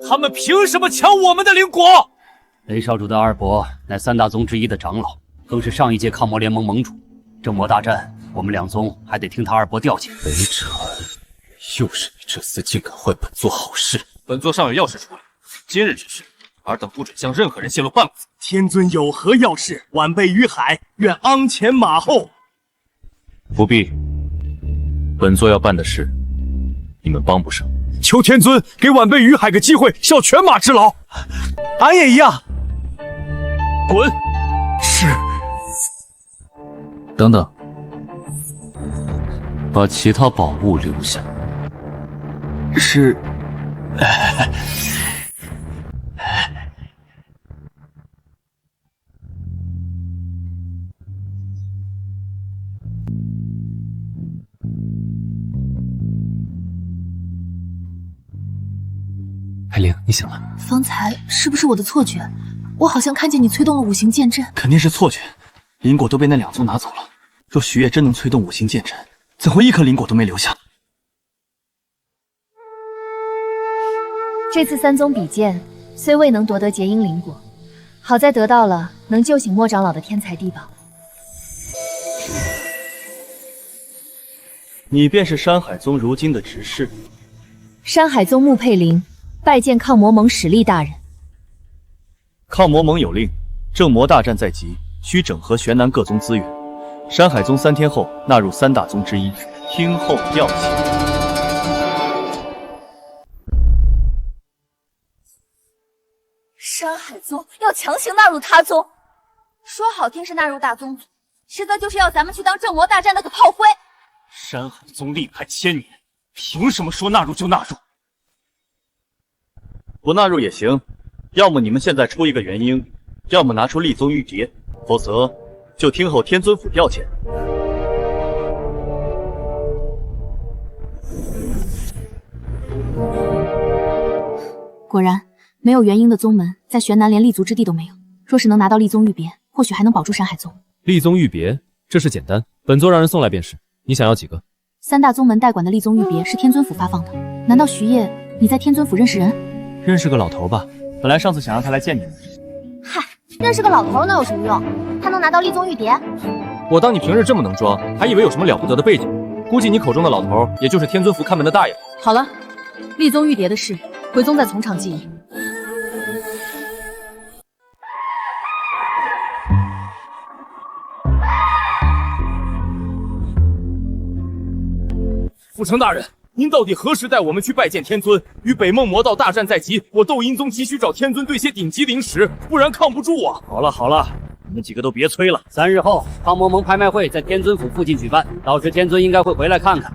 他们凭什么抢我们的灵果？雷少主的二伯乃3大宗之一的长老，更是上一届抗魔联盟盟主。正魔大战，我们2宗还得听他二伯调遣。雷禅，又是你这厮竟敢坏本座好事！本座尚有要事处理，今日之事，尔等不准向任何人泄露半个字。天尊有何要事？晚辈于海愿鞍前马后。不必，本座要办的事，你们帮不上。求天尊给晚辈于海个机会，效犬马之劳。俺也一样。滚！是。等等，把其他宝物留下。是。海灵，你醒了。方才是不是我的错觉？我好像看见你催动了五行剑阵。肯定是错觉，灵果都被那2宗拿走了。若许月真能催动五行剑阵，怎会一颗灵果都没留下？这次3宗比剑虽未能夺得结阴灵果，好在得到了能救醒莫长老的天才地宝。你便是山海宗如今的执事。山海宗穆佩灵拜见抗魔盟使力大人。抗魔盟有令，正魔大战在即，需整合玄南各宗资源。山海宗3天后纳入3大宗之一，听候调遣。山海宗要强行纳入他宗，说好听是纳入大宗族，实则就是要咱们去当正魔大战的个炮灰。山海宗立派1000年，凭什么说纳入就纳入？不纳入也行，要么你们现在出一个元婴，要么拿出立宗玉蝶，否则就听候天尊府调遣。果然，没有元婴的宗门，在玄南连立足之地都没有。若是能拿到立宗玉别，或许还能保住山海宗。立宗玉别，这事简单，本座让人送来便是。你想要几个？3大宗门代管的立宗玉别是天尊府发放的，难道徐烨你在天尊府认识人？认识个老头吧，本来上次想让他来见你们。嗨，认识个老头能有什么用？他能拿到立宗玉蝶？我当你平日这么能装，还以为有什么了不得的背景，估计你口中的老头，也就是天尊府看门的大爷。好了，立宗玉蝶的事，回宗再从长计议。府城大人，您到底何时带我们去拜见天尊？与北梦魔道大战在即，我斗阴宗急需找天尊兑些顶级灵石，不然抗不住啊！好了好了，你们几个都别催了。3日后，抗魔盟拍卖会在天尊府附近举办，到时天尊应该会回来看看。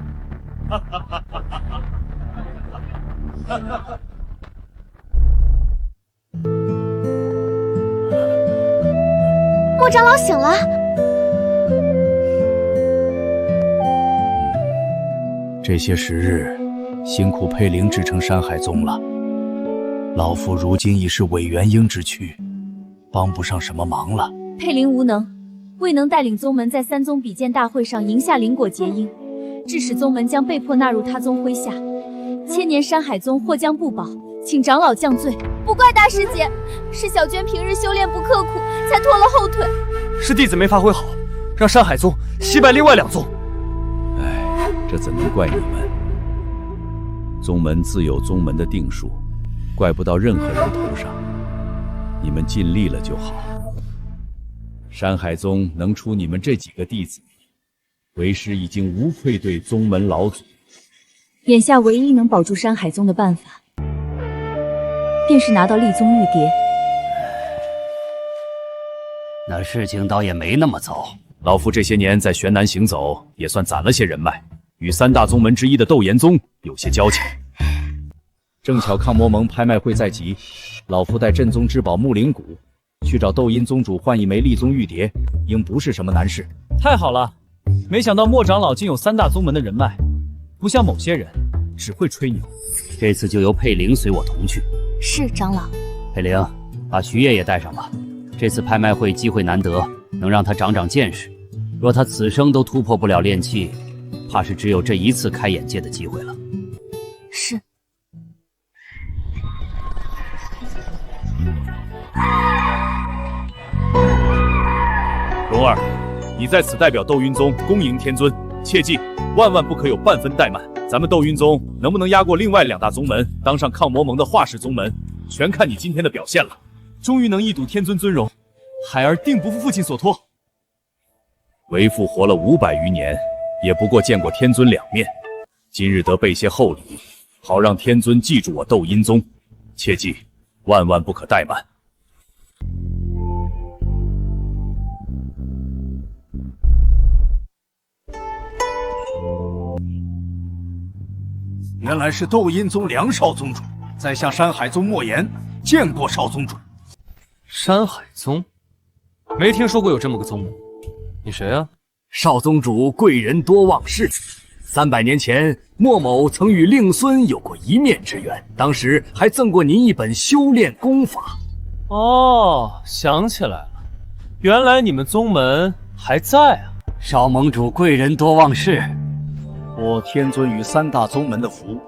莫长老醒了。这些时日，辛苦佩灵制成山海宗了。老夫如今已是伪元婴之躯，帮不上什么忙了。佩灵无能，未能带领宗门在3宗比剑大会上赢下灵果结阴，致使宗门将被迫纳入他宗麾下。千年山海宗或将不保，请长老降罪。不怪大师姐，是小娟平日修炼不刻苦，才拖了后腿。是弟子没发挥好，让山海宗击败另外2宗。这怎能怪你们？宗门自有宗门的定数，怪不到任何人头上。你们尽力了就好。山海宗能出你们这几个弟子，为师已经无愧对宗门老祖。眼下唯一能保住山海宗的办法，便是拿到立宗玉蝶。那事情倒也没那么糟。老夫这些年在玄南行走，也算攒了些人脉。与3大宗门之一的斗炎宗有些交情，正巧抗魔盟拍卖会在即，老夫带镇宗之宝木灵骨去找斗阴宗主换一枚立宗玉蝶，应不是什么难事。太好了，没想到莫长老竟有3大宗门的人脉，不像某些人只会吹牛。这次就由佩灵随我同去。是长老。佩灵，把徐烨也带上吧。这次拍卖会机会难得，能让他长长见识。若他此生都突破不了炼气，怕是只有这一次开眼界的机会了。是。蓉儿，你在此代表斗云宗恭迎天尊，切记万万不可有半分怠慢。咱们斗云宗能不能压过另外2大宗门，当上抗魔盟的画室宗门，全看你今天的表现了。终于能一睹天尊尊容，孩儿定不负父亲所托。为父活了500余年，也不过见过天尊2面，今日得备些厚礼，好让天尊记住我斗阴宗。切记，万万不可怠慢。原来是斗阴宗梁少宗主，在下山海宗莫言，见过少宗主。山海宗，没听说过有这么个宗门。你谁啊？少宗主贵人多忘事， 300年前，莫某曾与令孙有过一面之缘，当时还赠过您一本修炼功法。哦，想起来了，原来你们宗门还在啊！少盟主贵人多忘事，我天尊与3大宗门的福，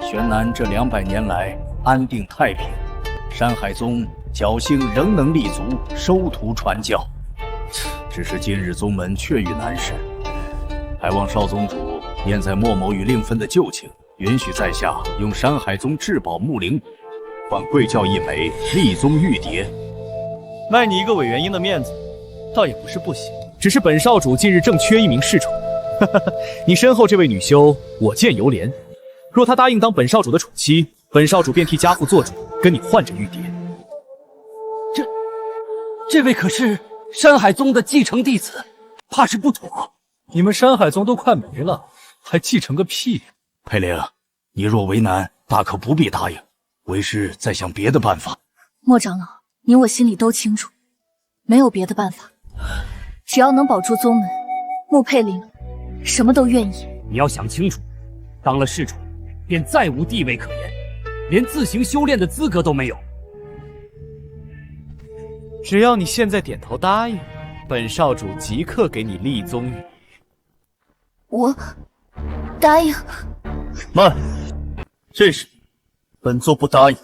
玄南这200年来安定太平，山海宗侥幸仍能立足，收徒传教。只是今日宗门却遇难事，还望少宗主念在莫某与令分的旧情，允许在下用山海宗至宝木灵换贵教一枚立宗玉蝶。卖你一个韦元英的面子，倒也不是不行。只是本少主近日正缺一名侍从，你身后这位女修，我见犹怜。若她答应当本少主的宠妻，本少主便替家父做主，跟你换着玉蝶。这位可是山海宗的继承弟子，怕是不妥。你们山海宗都快没了，还继承个屁！佩灵，你若为难，大可不必答应，为师再想别的办法。莫长老，你我心里都清楚，没有别的办法，只要能保住宗门，穆佩灵什么都愿意。你要想清楚，当了侍从，便再无地位可言，连自行修炼的资格都没有。只要你现在点头答应，本少主即刻给你立宗玉。我答应。慢，这事本座不答应。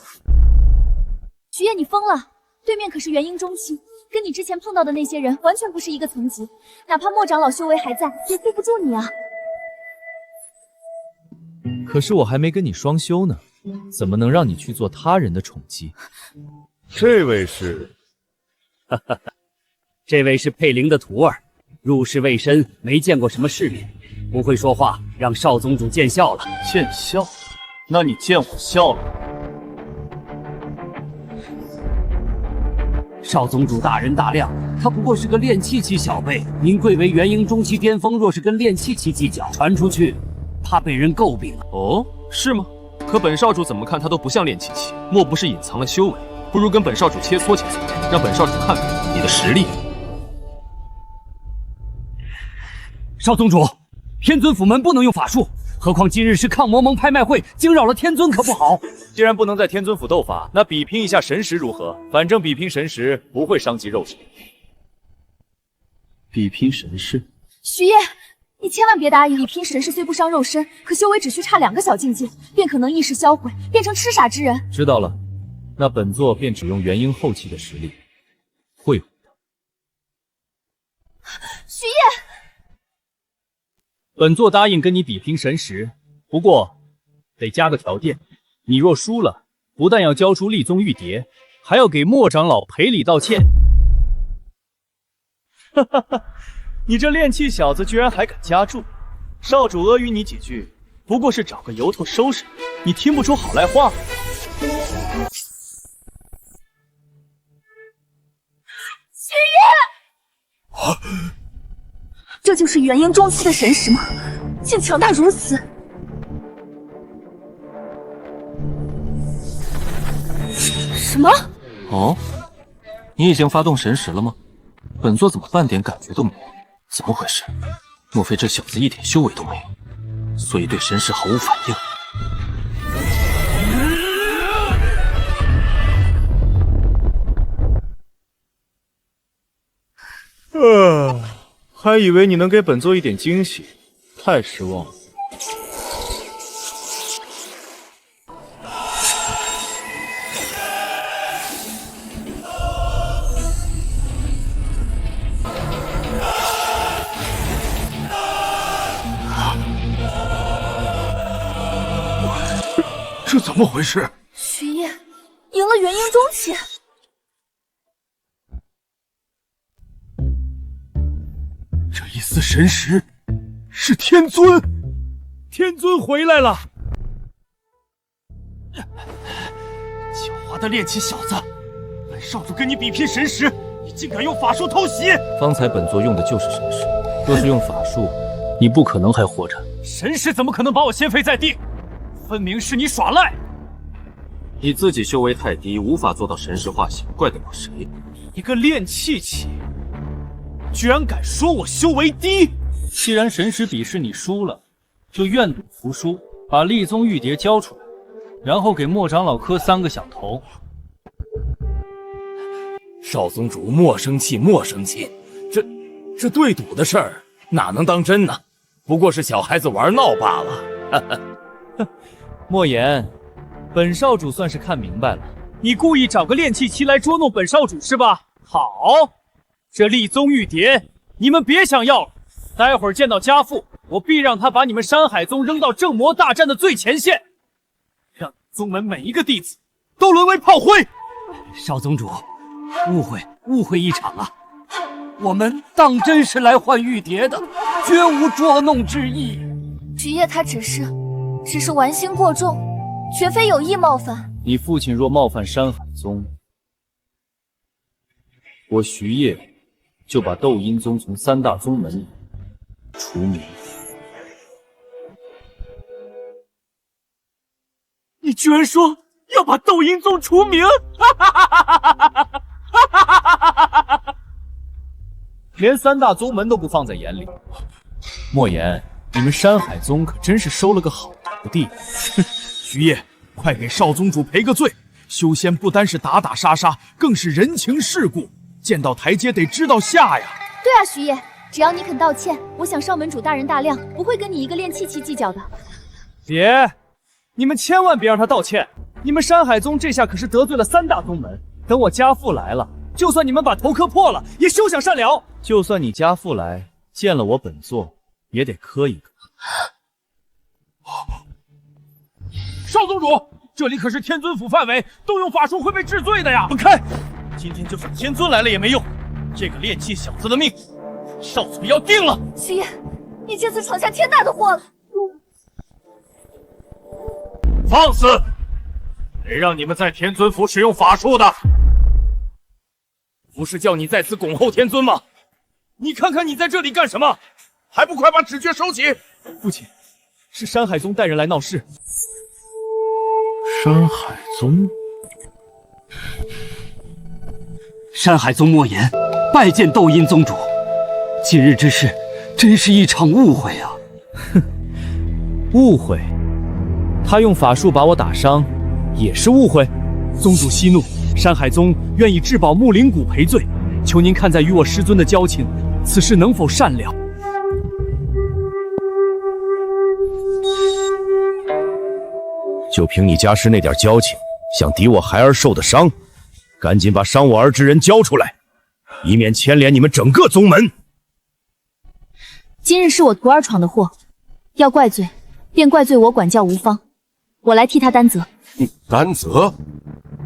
徐烨，你疯了！对面可是元婴中期，跟你之前碰到的那些人完全不是一个层级，哪怕莫长老修为还在，也对不住你啊。可是我还没跟你双修呢，怎么能让你去做他人的宠姬？这位是？这位是佩灵的徒儿，入世未深，没见过什么世面，不会说话，让少宗主见笑了。见笑？那你见我笑了？少宗主大人大量，他不过是个炼气期小辈，您贵为元婴中期巅峰，若是跟炼气期计较，传出去，怕被人诟病。哦，是吗？可本少主怎么看他都不像炼气期，莫不是隐藏了修为？不如跟本少主切磋切磋，让本少主看看你的实力。少宗主，天尊府门不能用法术，何况今日是抗魔盟拍卖会，惊扰了天尊可不好。既然不能在天尊府斗法，那比拼一下神识如何？反正比拼神识不会伤及肉身。比拼神识？徐烨，你千万别答应！比拼神识虽不伤肉身，可修为只需差2个小境界，便可能一时销毁，变成痴傻之人。知道了。那本座便只用元婴后期的实力会武他。徐烨，本座答应跟你比拼神识，不过得加个条件，你若输了，不但要交出立宗玉蝶，还要给莫长老赔礼道歉。哈哈哈，你这炼气小子居然还敢加注！少主阿谀你几句，不过是找个由头收拾你，听不出好赖话吗？这就是元婴中期的神识吗？竟强大如此！什么？哦，你已经发动神识了吗？本座怎么半点感觉都没有？怎么回事？莫非这小子一点修为都没有，所以对神识毫无反应？还以为你能给本座一点惊喜，太失望了。这怎么回事？徐烨赢了元婴中期。这一丝神识是天尊，天尊回来了！狡猾的炼气小子，本少主跟你比拼神识，你竟敢用法术偷袭！方才本座用的就是神识，若是用法术，你不可能还活着。神识怎么可能把我掀飞在地？分明是你耍赖！你自己修为太低，无法做到神识化形，怪得了谁？一个炼气期，居然敢说我修为低！既然神识比试你输了，就愿赌服输，把立宗玉牒交出来，然后给莫长老磕3个响头。少宗主莫生气，莫生气，这对赌的事儿哪能当真呢？不过是小孩子玩闹罢了。莫言，本少主算是看明白了，你故意找个炼气期来捉弄本少主是吧？好，这立宗玉牒你们别想要了。待会儿见到家父，我必让他把你们山海宗扔到正魔大战的最前线，让宗门每一个弟子都沦为炮灰。少宗主，误会一场啊！我们当真是来换玉牒的，绝无捉弄之意。菊叶他只是玩心过重，绝非有意冒犯。你父亲若冒犯山海宗，我徐烨就把斗阴宗从3大宗门里除名。你居然说要把斗阴宗除名！连3大宗门都不放在眼里。莫言，你们山海宗可真是收了个好徒弟。徐烨，快给少宗主赔个罪！修仙不单是打打杀杀，更是人情世故，见到台阶得知道下呀。对啊，徐烨，只要你肯道歉，我想少门主大人大量，不会跟你一个炼气期计较的。别，你们千万别让他道歉！你们山海宗这下可是得罪了3大宗门，等我家父来了，就算你们把头磕破了，也休想善了。就算你家父来见了我本座，也得磕一个。少宗主，这里可是天尊府范围，动用法术会被治罪的呀！滚开！今天就算天尊来了也没用，这个炼气小子的命，少祖要定了。徐烨，你这次闯下天大的祸了。放肆！谁让你们在天尊府使用法术的？不是叫你在此拱候天尊吗？你看看你在这里干什么？还不快把纸卷收起！父亲，是山海宗带人来闹事。山海宗，山海宗莫言拜见斗阴宗主。今日之事，真是一场误会啊！哼，误会？他用法术把我打伤，也是误会？宗主息怒，山海宗愿以至宝木灵骨赔罪，求您看在与我师尊的交情，此事能否善了？就凭你家师那点交情，想抵我孩儿受的伤，赶紧把伤我儿之人交出来，以免牵连你们整个宗门。今日是我徒儿闯的祸，要怪罪，便怪罪我管教无方，我来替他担责。担责？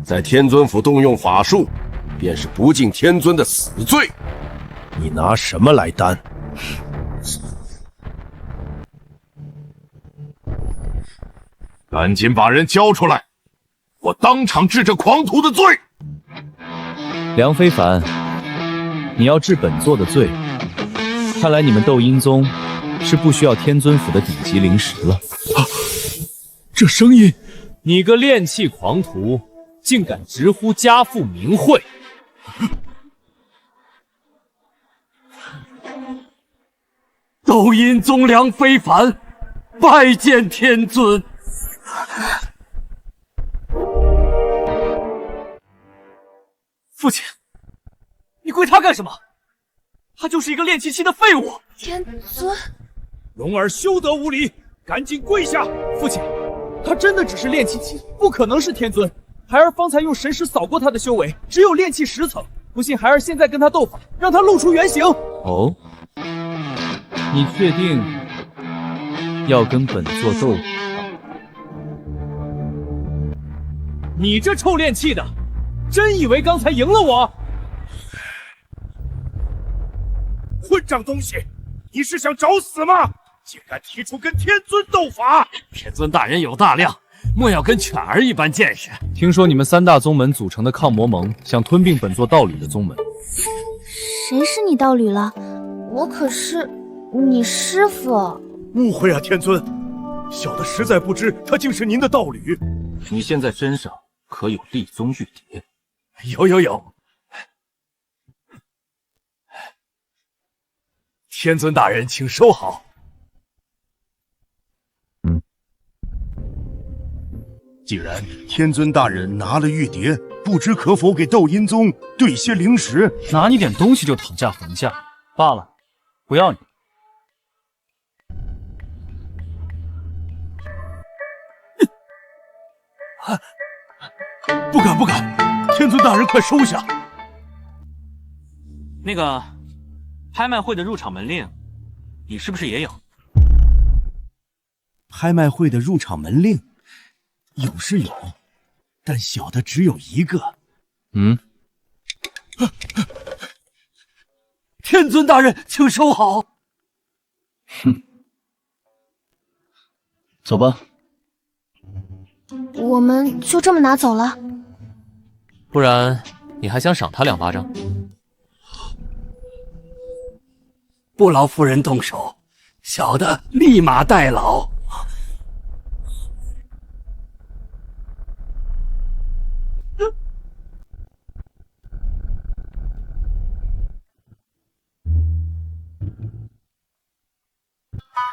在天尊府动用法术，便是不敬天尊的死罪。你拿什么来担？赶紧把人交出来，我当场治这狂徒的罪。梁非凡，你要治本座的罪，看来你们斗阴宗是不需要天尊府的顶级灵石了。这声音，你个炼气狂徒，竟敢直呼家父名讳！斗阴宗梁非凡，拜见天尊。父亲，你跪他干什么？他就是一个炼气期的废物。天尊，龙儿休得无礼，赶紧跪下！父亲，他真的只是炼气期，不可能是天尊。孩儿方才用神识扫过他的修为，只有炼气10层。不信孩儿现在跟他斗法，让他露出原形。哦，你确定要跟本座斗法？你这臭炼气的，真以为刚才赢了我？混账东西，你是想找死吗？竟敢提出跟天尊斗法！天尊大人有大量，莫要跟犬儿一般见识。听说你们3大宗门组成的抗魔盟想吞并本座道侣的宗门。谁是你道侣了？我可是你师父。误会啊，天尊，小的实在不知他竟是您的道侣。你现在身上可有立宗玉牒？有。天尊大人，请收好。既然天尊大人拿了玉牒，不知可否给斗阴宗兑些灵石？拿你点东西就讨价还价，罢了，不要你。不敢不敢，天尊大人快收下。那个拍卖会的入场门令，你是不是也有？拍卖会的入场门令有是有，但小的只有一个。天尊大人，请收好。哼，走吧。我们就这么拿走了？不然你还想赏他2巴掌？不劳夫人动手，小的立马代劳。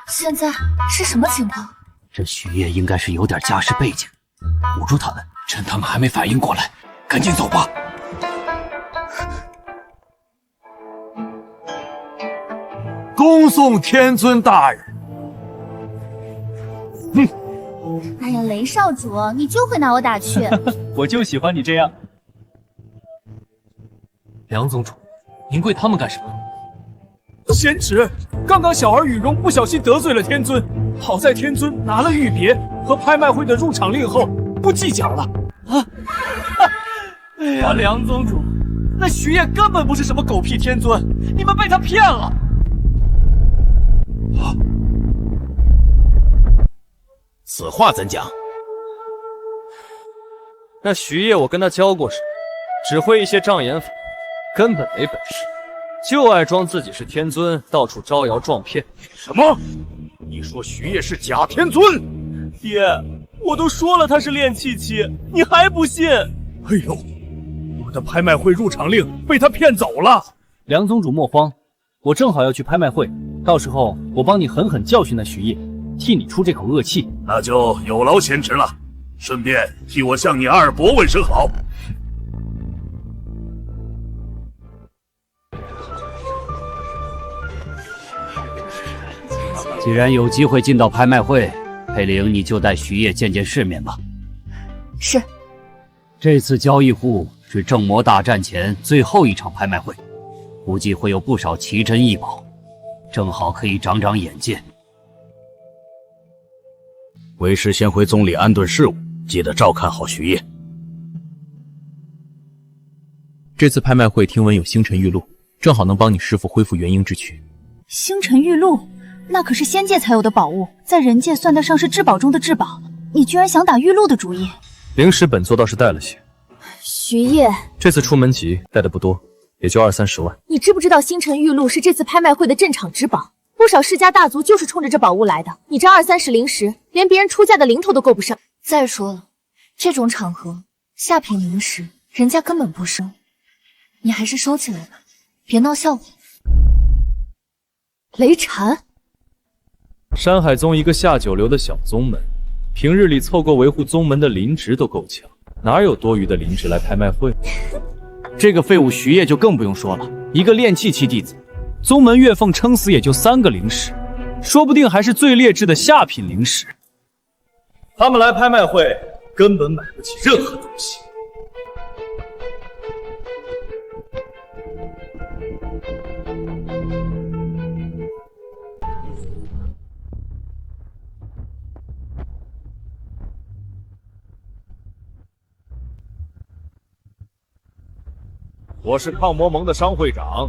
现在是什么情况？这徐烨应该是有点家世背景，唬住他们，趁他们还没反应过来，赶紧走吧。恭送天尊大人。哎呀，雷少主，你就会拿我打趣。我就喜欢你这样。梁宗主，您跪他们干什么？贤侄，刚刚小儿羽绒不小心得罪了天尊，好在天尊拿了玉牒和拍卖会的入场令后，不计较了。哎呀，梁宗主，那徐烨根本不是什么狗屁天尊，你们被他骗了。此话怎讲？那徐烨我跟他教过是，只会一些障眼法，根本没本事。就爱装自己是天尊，到处招摇撞骗。什么？你说徐烨是假天尊？爹，我都说了他是练气期，你还不信？哎呦，我的拍卖会入场令被他骗走了。梁宗主莫慌，我正好要去拍卖会，到时候我帮你狠狠教训那徐烨，替你出这口恶气。那就有劳贤侄了，顺便替我向你二伯问声好。既然有机会进到拍卖会，佩玲你就带徐烨见见世面吧。是。这次交易户是正魔大战前最后一场拍卖会，估计会有不少奇珍异宝，正好可以长长眼界。为师先回宗里安顿事务，记得照看好徐烨。这次拍卖会听闻有星辰玉露，正好能帮你师父恢复元婴之躯。星辰玉露，那可是仙界才有的宝物，在人界算得上是至宝中的至宝。你居然想打玉露的主意？灵石本座倒是带了些。徐烨，这次出门急，带的不多，也就20-30万。你知不知道星辰玉露是这次拍卖会的镇场之宝？不少世家大族就是冲着这宝物来的。你这20-30灵石，连别人出价的零头都够不上。再说了，这种场合下品灵石，人家根本不收。你还是收起来吧，别闹笑话。雷禅，山海宗一个下九流的小宗门，平日里凑够维护宗门的灵值都够呛，哪有多余的灵值来拍卖会？这个废物徐烨就更不用说了，一个炼气期弟子，宗门月俸撑死也就3个灵石，说不定还是最劣质的下品灵石。他们来拍卖会根本买不起任何东西。我是抗魔盟的商会长，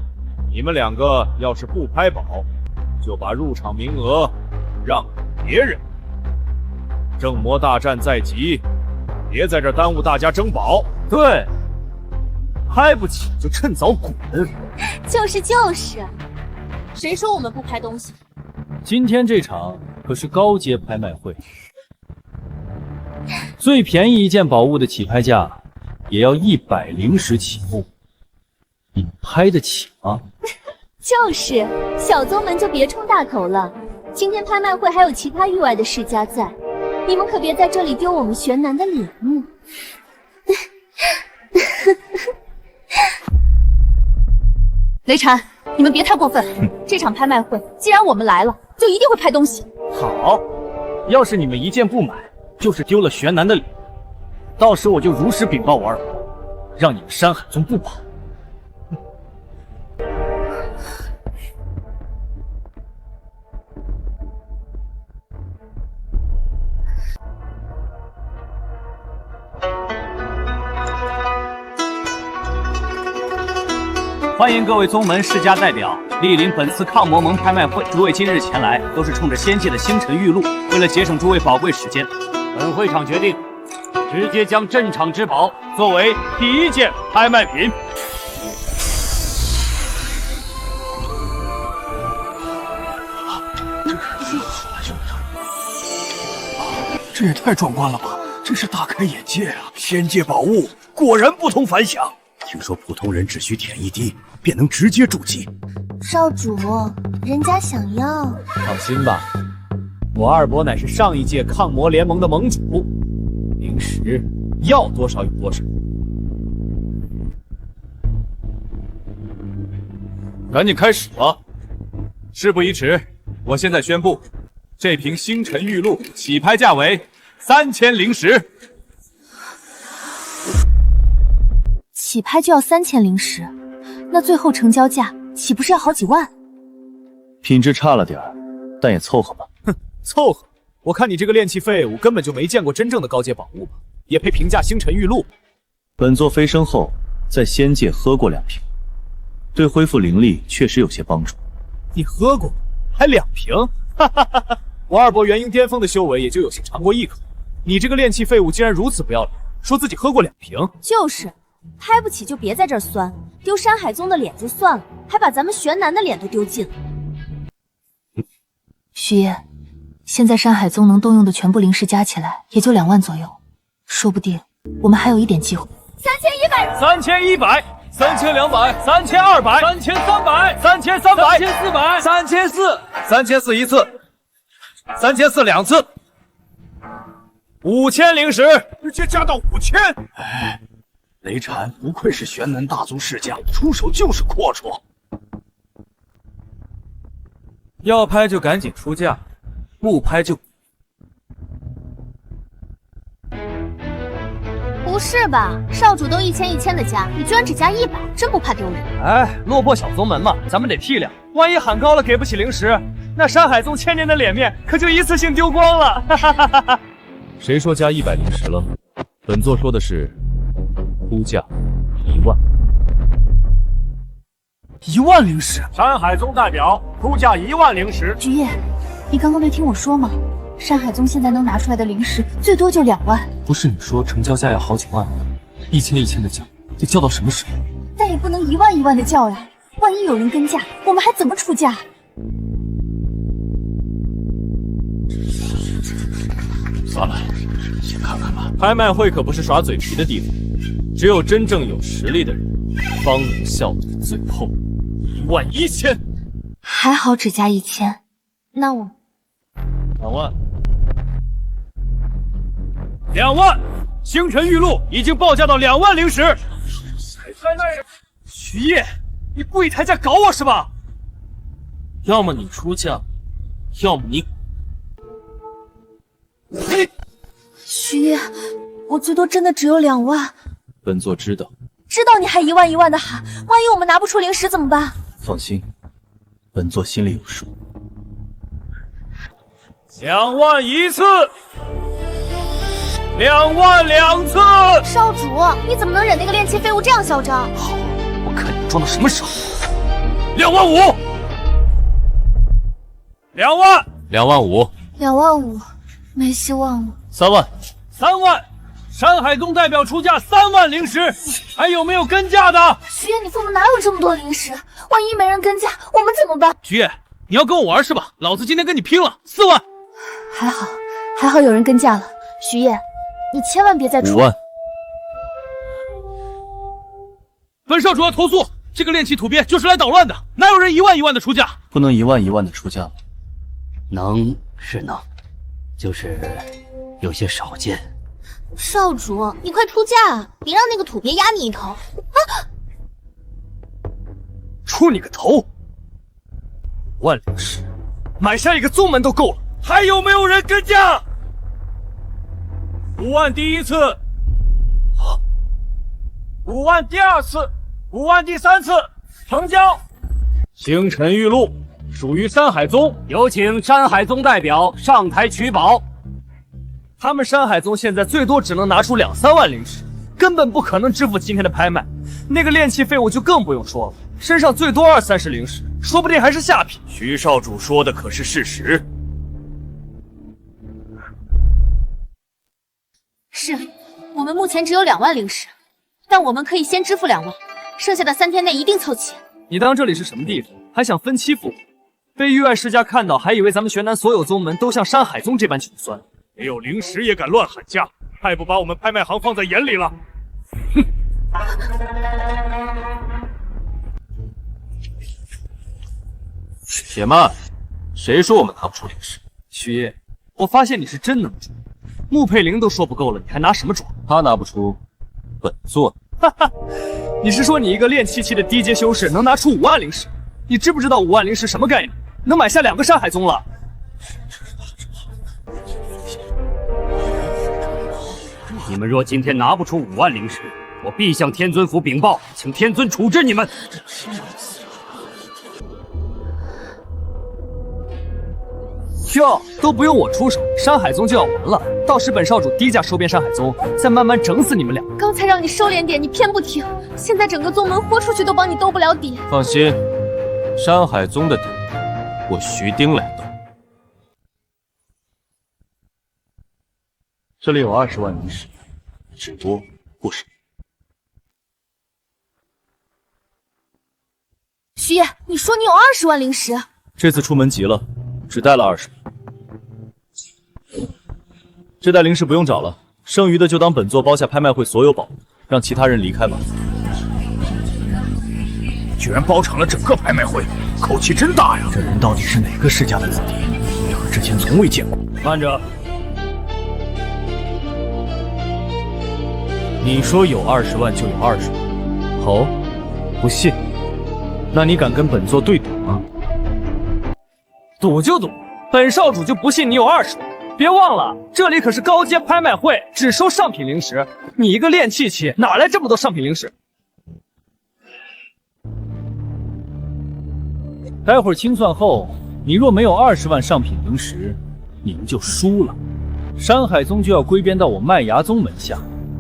你们2个要是不拍宝，就把入场名额让给别人。正魔大战在即，别在这耽误大家争宝。对，拍不起就趁早滚。就是，谁说我们不拍东西？今天这场可是高阶拍卖会，最便宜一件宝物的起拍价也要100灵石起步。你拍得起吗？就是，小宗门就别冲大头了。今天拍卖会还有其他域外的世家在，你们可别在这里丢我们玄南的脸目。雷禅，你们别太过分。这场拍卖会，既然我们来了，就一定会拍东西。好，要是你们一件不买，就是丢了玄南的脸，到时我就如实禀报我二伯，让你们山海宗不保。欢迎各位宗门世家代表莅临本次抗魔盟拍卖会。诸位今日前来，都是冲着仙界的星辰玉露。为了节省诸位宝贵时间，本会场决定直接将镇场之宝作为第一件拍卖品。这也太壮观了吧！真是大开眼界啊！仙界宝物果然不同凡响。听说普通人只需舔一滴，便能直接筑基。少主，人家想要。放心吧，我二伯乃是上一届抗魔联盟的盟主，灵石要多少有多少。赶紧开始吧！事不宜迟，我现在宣布，这瓶星辰玉露起拍价为3000灵石。起拍就要3000灵石，那最后成交价岂不是要好几万？品质差了点儿，但也凑合吧。哼，凑合！我看你这个炼器废物根本就没见过真正的高阶宝物吧？也配评价星辰玉露？本座飞升后在仙界喝过2瓶，对恢复灵力确实有些帮助。你喝过，还2瓶？哈哈哈哈！我二伯元婴巅峰的修为也就有幸尝过一口，你这个炼器废物竟然如此不要脸，说自己喝过2瓶？就是。拍不起就别在这儿酸，丢山海宗的脸就算了，还把咱们玄南的脸都丢尽了。徐烨，现在山海宗能动用的全部灵石加起来也就2万左右，说不定我们还有一点机会。3100、3100、3200、3200、3300、3300、3400、3400一次，3400两次，5000灵石，直接加到5000。哎。雷禅不愧是玄南大宗世家，出手就是阔绰。要拍就赶紧出价，不拍就……不是吧？少主都1000的加，你居然只加100，真不怕丢人？哎，落魄小宗门嘛，咱们得体谅。万一喊高了给不起灵石，那山海宗1000年的脸面可就一次性丢光了。哈哈哈哈！谁说加100灵石了？本座说的是。出价1万，1万灵石。山海宗代表出价1万灵石。菊叶，你刚刚没听我说吗？山海宗现在能拿出来的灵石最多就2万。不是你说成交价要好几万，1000的叫，得叫到什么时候？但也不能1万的叫呀，万一有人跟价，我们还怎么出价？算了，先看看吧。拍卖会可不是耍嘴皮的地方。只有真正有实力的人，方能笑到最后。11000，还好只加1000，那我2万，2万，星辰玉露已经报价到2万灵石。徐烨，你故意抬价搞我是吧？要么你出价，要么你……徐烨，我最多真的只有2万。本座知道，知道你还1万的喊，万一我们拿不出灵石怎么办？放心，本座心里有数。2万一次，2万2次。少主，你怎么能忍那个炼器废物这样嚣张？好，我看你装到什么时候。2万5，2万，2万5， 2万5，没希望了。3万，3万。山海宗代表出价3万灵石，还有没有跟价的？徐烨，你父母哪有这么多灵石？万一没人跟价，我们怎么办？徐烨，你要跟我玩是吧？老子今天跟你拼了，4万。还好有人跟价了。徐烨，你千万别再出。5万。本少主要投诉，这个炼器土鳖就是来捣乱的，哪有人1万的出价？不能1万的出价吗？能是能，就是有些少见。少主，你快出价啊！别让那个土鳖压你一头！啊！出你个头！5万灵石，买下一个宗门都够了。还有没有人跟价？5万第一次，5万第二次，5万第三次，成交。星辰玉露属于山海宗，有请山海宗代表上台取宝。他们山海宗现在最多只能拿出2、3万灵石，根本不可能支付今天的拍卖。那个炼器废物就更不用说了，身上最多20、30灵石，说不定还是下品。徐少主说的可是事实？是，我们目前只有2万灵石，但我们可以先支付2万，剩下的3天内一定凑齐。你当这里是什么地方？还想分期付款？被域外世家看到，还以为咱们玄南所有宗门都像山海宗这般穷酸。没有灵石也敢乱喊价，太不把我们拍卖行放在眼里了。哼！且慢，谁说我们拿不出灵石？徐爷，我发现你是真能装，穆佩灵都说不够了，你还拿什么装？他拿不出，本座哈哈，你是说你一个炼气期的低阶修士能拿出5万灵石？你知不知道5万灵石什么概念？能买下2个山海宗了。你们若今天拿不出5万灵石，我必向天尊府禀报，请天尊处置你们。这都不用我出手，山海宗就要完了。到时本少主低价收编山海宗，再慢慢整死你们俩。刚才让你收敛点，你偏不听，现在整个宗门豁出去都帮你兜不了底。放心，山海宗的底，我徐丁来兜。这里有20万灵石，只多不少。徐爷，你说你有20万灵石？这次出门急了，只带了20。这袋灵石不用找了，剩余的就当本座包下拍卖会所有宝物，让其他人离开吧。居然包场了整个拍卖会，口气真大呀！这人到底是哪个世家的子弟？我之前从未见过。慢着，你说有20万就有20万，好，不信，那你敢跟本座对赌吗？赌就赌，本少主就不信你有20万。别忘了，这里可是高阶拍卖会，只收上品灵石。你一个炼气期，哪来这么多上品灵石？待会儿清算后，你若没有20万上品灵石，你们就输了。山海宗就要归编到我麦芽宗门下，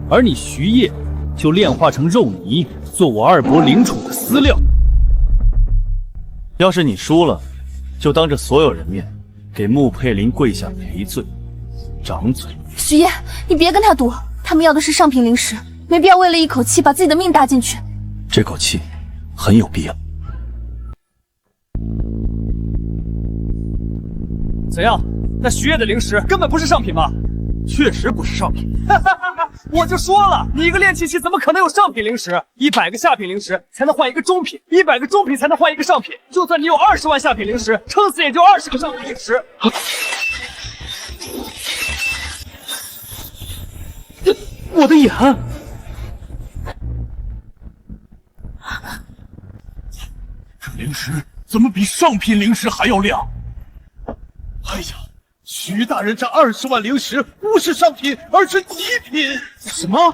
而你徐烨就炼化成肉泥，做我二伯领储的饲料。要是你输了，就当着所有人面给穆佩林跪下赔罪，掌嘴。徐烨，你别跟他赌，他们要的是上品灵石，没必要为了一口气把自己的命搭进去。这口气很有必要。怎样？那徐烨的灵石根本不是上品吗？确实不是上品。我就说了，你一个炼气期怎么可能有上品灵石？100个下品灵石才能换一个中品，100个中品才能换一个上品。就算你有20万下品灵石，撑死也就20个上品灵石。我的眼！这灵石怎么比上品灵石还要亮？哎呀！徐大人这20万灵石不是上品，而是极品。什么？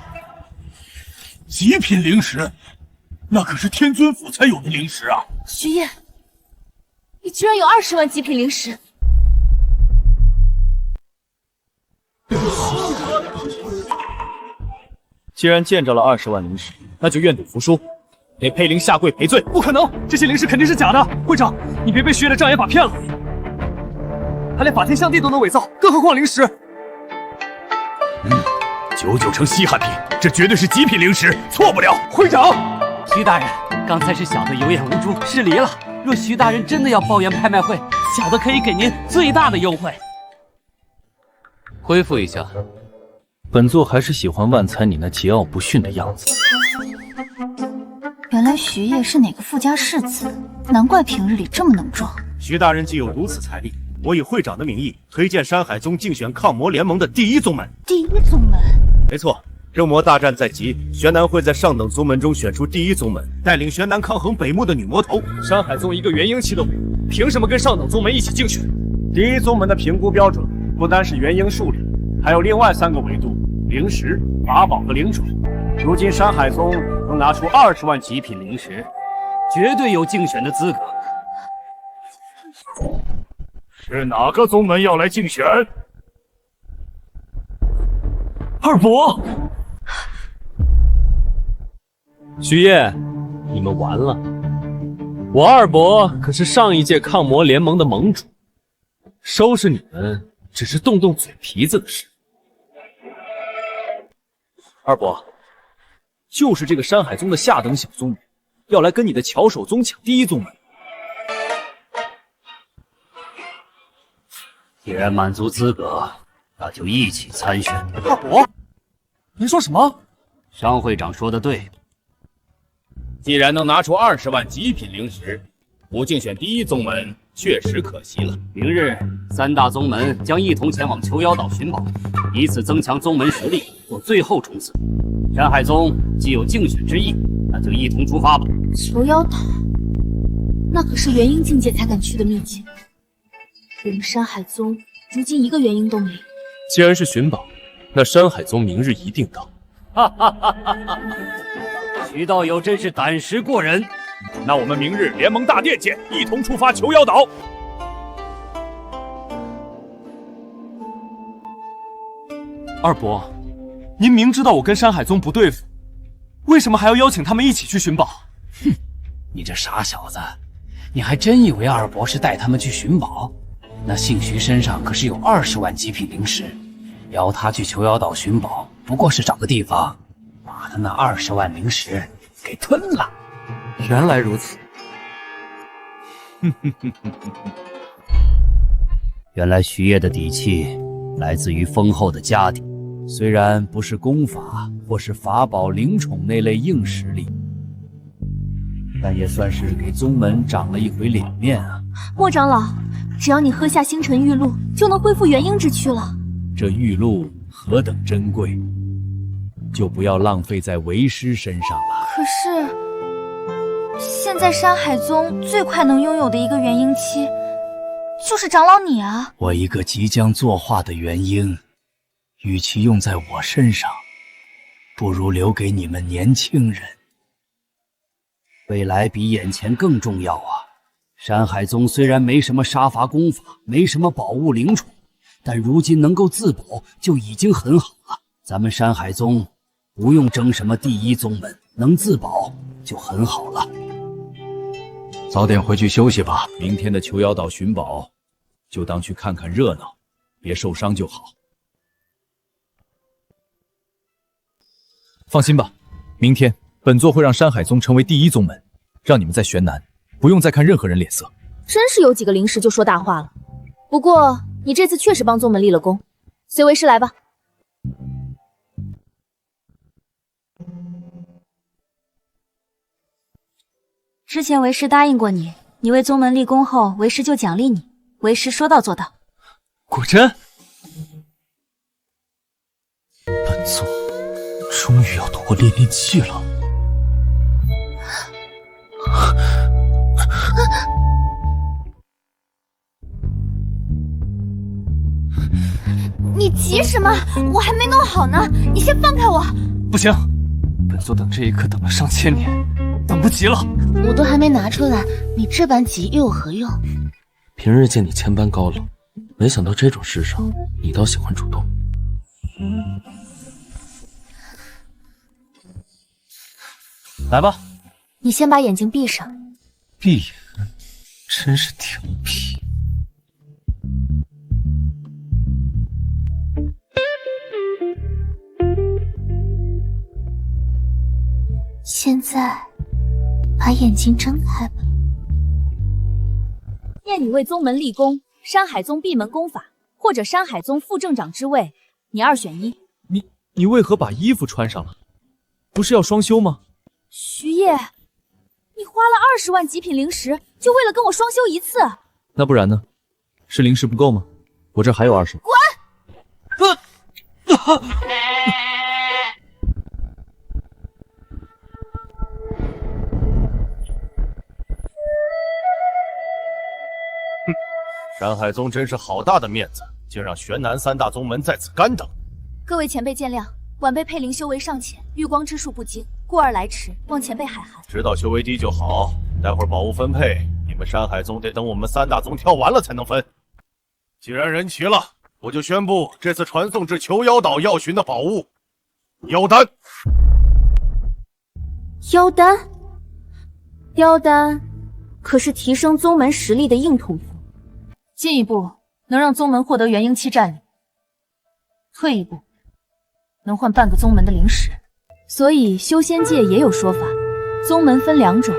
极品灵石？那可是天尊府才有的灵石啊！徐烨，你居然有20万极品灵石！既然见着了20万灵石，那就愿赌服输，给佩灵下跪赔罪。不可能，这些灵石肯定是假的。会长，你别被徐烨的障眼法骗了。他连法天象地都能伪造，更何况灵石？99成稀罕品，这绝对是极品灵石，错不了。会长，徐大人，刚才是小的有眼无珠，失礼了。若徐大人真的要包圆拍卖会，小的可以给您最大的优惠。恢复一下。本座还是喜欢万才你那桀骜不驯的样子。原来徐烨是哪个富家世子，难怪平日里这么能装。徐大人既有如此财力，我以会长的名义推荐山海宗竞选抗魔联盟的第一宗门。第一宗门？没错，正魔大战在即，玄南会在上等宗门中选出第一宗门，带领玄南抗衡北牧的女魔头。山海宗一个元婴期的武武，凭什么跟上等宗门一起竞选？第一宗门的评估标准不单是元婴数量，还有另外3个维度：灵石、法宝和灵种。如今山海宗能拿出20万极品灵石，绝对有竞选的资格。是哪个宗门要来竞选？二伯，徐烨，你们完了！我二伯可是上一届抗魔联盟的盟主，收拾你们只是动动嘴皮子的事。二伯，就是这个山海宗的下等小宗门，要来跟你的巧手宗抢第一宗门。既然满足资格，那就一起参选。二伯，您说什么？商会长说的对。既然能拿出20万极品灵石，不竞选第一宗门确实可惜了。明日3大宗门将一同前往求妖岛寻宝，以此增强宗门实力，做最后冲刺。山海宗既有竞选之意，那就一同出发吧。求妖岛，那可是元婴境界才敢去的秘境。我们山海宗如今一个元婴都没有。既然是寻宝，那山海宗明日一定到。哈哈哈哈哈！徐道友真是胆识过人。那我们明日联盟大殿见，一同出发求妖岛。二伯，您明知道我跟山海宗不对付，为什么还要邀请他们一起去寻宝？哼，你这傻小子，你还真以为二伯是带他们去寻宝？那姓徐身上可是有20万极品灵石，邀他去求妖岛寻宝，不过是找个地方把他那20万灵石给吞了。原来如此。原来徐烨的底气来自于丰厚的家底，虽然不是功法或是法宝灵宠那类硬实力，但也算是给宗门长了一回脸面啊。莫长老，只要你喝下星辰玉露，就能恢复元婴之躯了。这玉露何等珍贵，就不要浪费在为师身上了。可是现在山海宗最快能拥有的一个元婴期，就是长老你啊！我一个即将作化的元婴，与其用在我身上，不如留给你们年轻人。未来比眼前更重要啊！山海宗虽然没什么杀伐功法，没什么宝物灵宠，但如今能够自保就已经很好了。咱们山海宗不用争什么第一宗门，能自保就很好了。早点回去休息吧。明天的求妖岛寻宝，就当去看看热闹，别受伤就好。放心吧，明天本座会让山海宗成为第一宗门，让你们在玄南不用再看任何人脸色。真是有几个灵石就说大话了。不过你这次确实帮宗门立了功，随为师来吧。之前为师答应过你，你为宗门立功后，为师就奖励你。为师说到做到。果真？本座终于要脱炼炼气了。你急什么？我还没弄好呢，你先放开我！不行，本座等这一刻等了上千年，等不及了。我都还没拿出来，你这般急又有何用？平日见你千般高冷，没想到这种事上你倒喜欢主动。来吧，你先把眼睛闭上。闭眼，真是调皮。现在把眼睛睁开吧。念你为宗门立功，山海宗闭门功法，或者山海宗副正长之位，你2选1。你为何把衣服穿上了？不是要双修吗？徐烨，你花了20万极品灵石，就为了跟我双修一次？那不然呢？是灵石不够吗？我这还有20。滚！山海宗真是好大的面子，竟让玄南3大宗门在此干等。各位前辈见谅，晚辈佩灵修为尚浅，玉光之术不精，故而来迟，望前辈海涵。知道修为低就好，待会儿宝物分配，你们山海宗得等我们3大宗跳完了才能分。既然人齐了，我就宣布这次传送至求妖岛要寻的宝物——妖丹。妖丹，妖丹可是提升宗门实力的硬通货，进一步能让宗门获得元婴期战力，退一步能换半个宗门的灵石。所以修仙界也有说法，宗门分2种，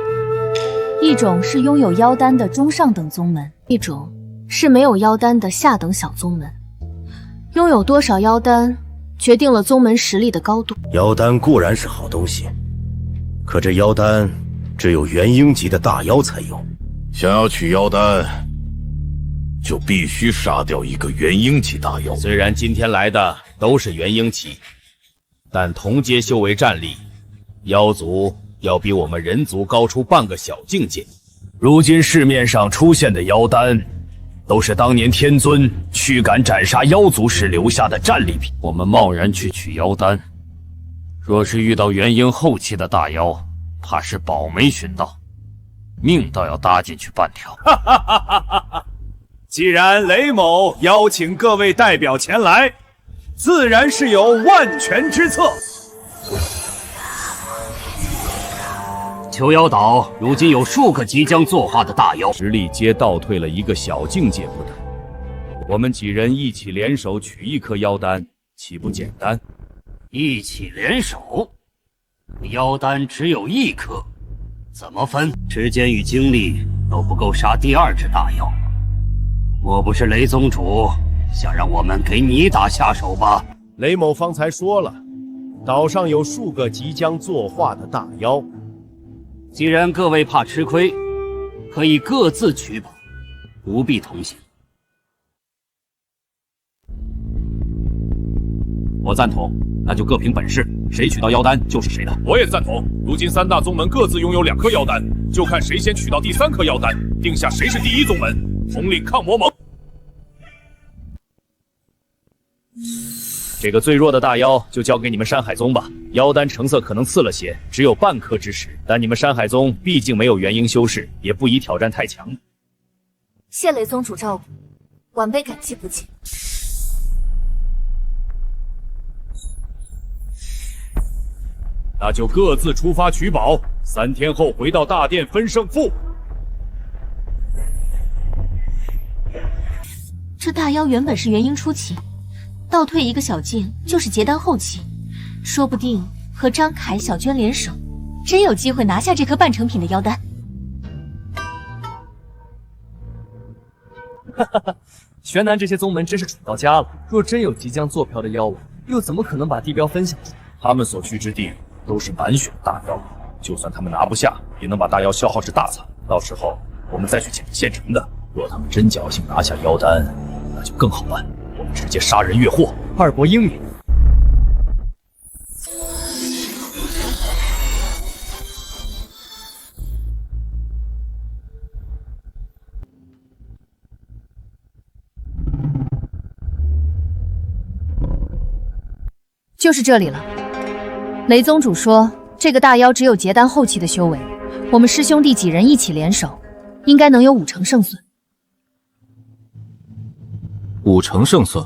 一种是拥有妖丹的中上等宗门，一种是没有妖丹的下等小宗门。拥有多少妖丹，决定了宗门实力的高度。妖丹固然是好东西，可这妖丹只有元婴级的大妖才有。想要取妖丹，就必须杀掉一个元婴级大妖。虽然今天来的都是元婴级，但同阶修为战力，妖族要比我们人族高出半个小境界。如今市面上出现的妖丹，都是当年天尊驱赶斩杀妖族时留下的战利品。我们贸然去取妖丹，若是遇到元婴后期的大妖，怕是宝没寻到，命倒要搭进去半条。哈哈哈哈哈！既然雷某邀请各位代表前来，自然是有万全之策。求妖岛如今有数个即将作化的大妖，实力皆倒退了一个小境界不等。我们几人一起联手取一颗妖丹，岂不简单？一起联手，妖丹只有1颗，怎么分？时间与精力都不够杀第2只大妖。莫不是雷宗主想让我们给你打下手吧？雷某方才说了，岛上有数个即将作化的大妖。既然各位怕吃亏，可以各自取宝，不必同行。我赞同，那就各凭本事，谁取到妖丹就是谁的。我也赞同。如今3大宗门各自拥有2颗妖丹，就看谁先取到第3颗妖丹，定下谁是第1宗门，统领抗魔盟。这个最弱的大妖就交给你们山海宗吧。妖丹成色可能次了些，只有半颗之实，但你们山海宗毕竟没有元婴修士，也不宜挑战太强。谢雷宗主照顾，晚辈感激不尽。那就各自出发取宝，3天后回到大殿分胜负。这大妖原本是元婴初期，倒退一个小境就是结丹后期，说不定和张凯、小娟联手，真有机会拿下这颗半成品的妖丹。哈哈哈，玄南这些宗门真是蠢到家了。若真有即将做瓢的妖王，又怎么可能把地标分享出去？他们所去之地都是满血大妖，就算他们拿不下，也能把大妖消耗至大残。到时候我们再去捡现成的。若他们真侥幸拿下妖丹，那就更好办。我们直接杀人越货，二伯英明。就是这里了。雷宗主说，这个大妖只有结丹后期的修为，我们师兄弟几人一起联手，应该能有5成胜算。5成胜算，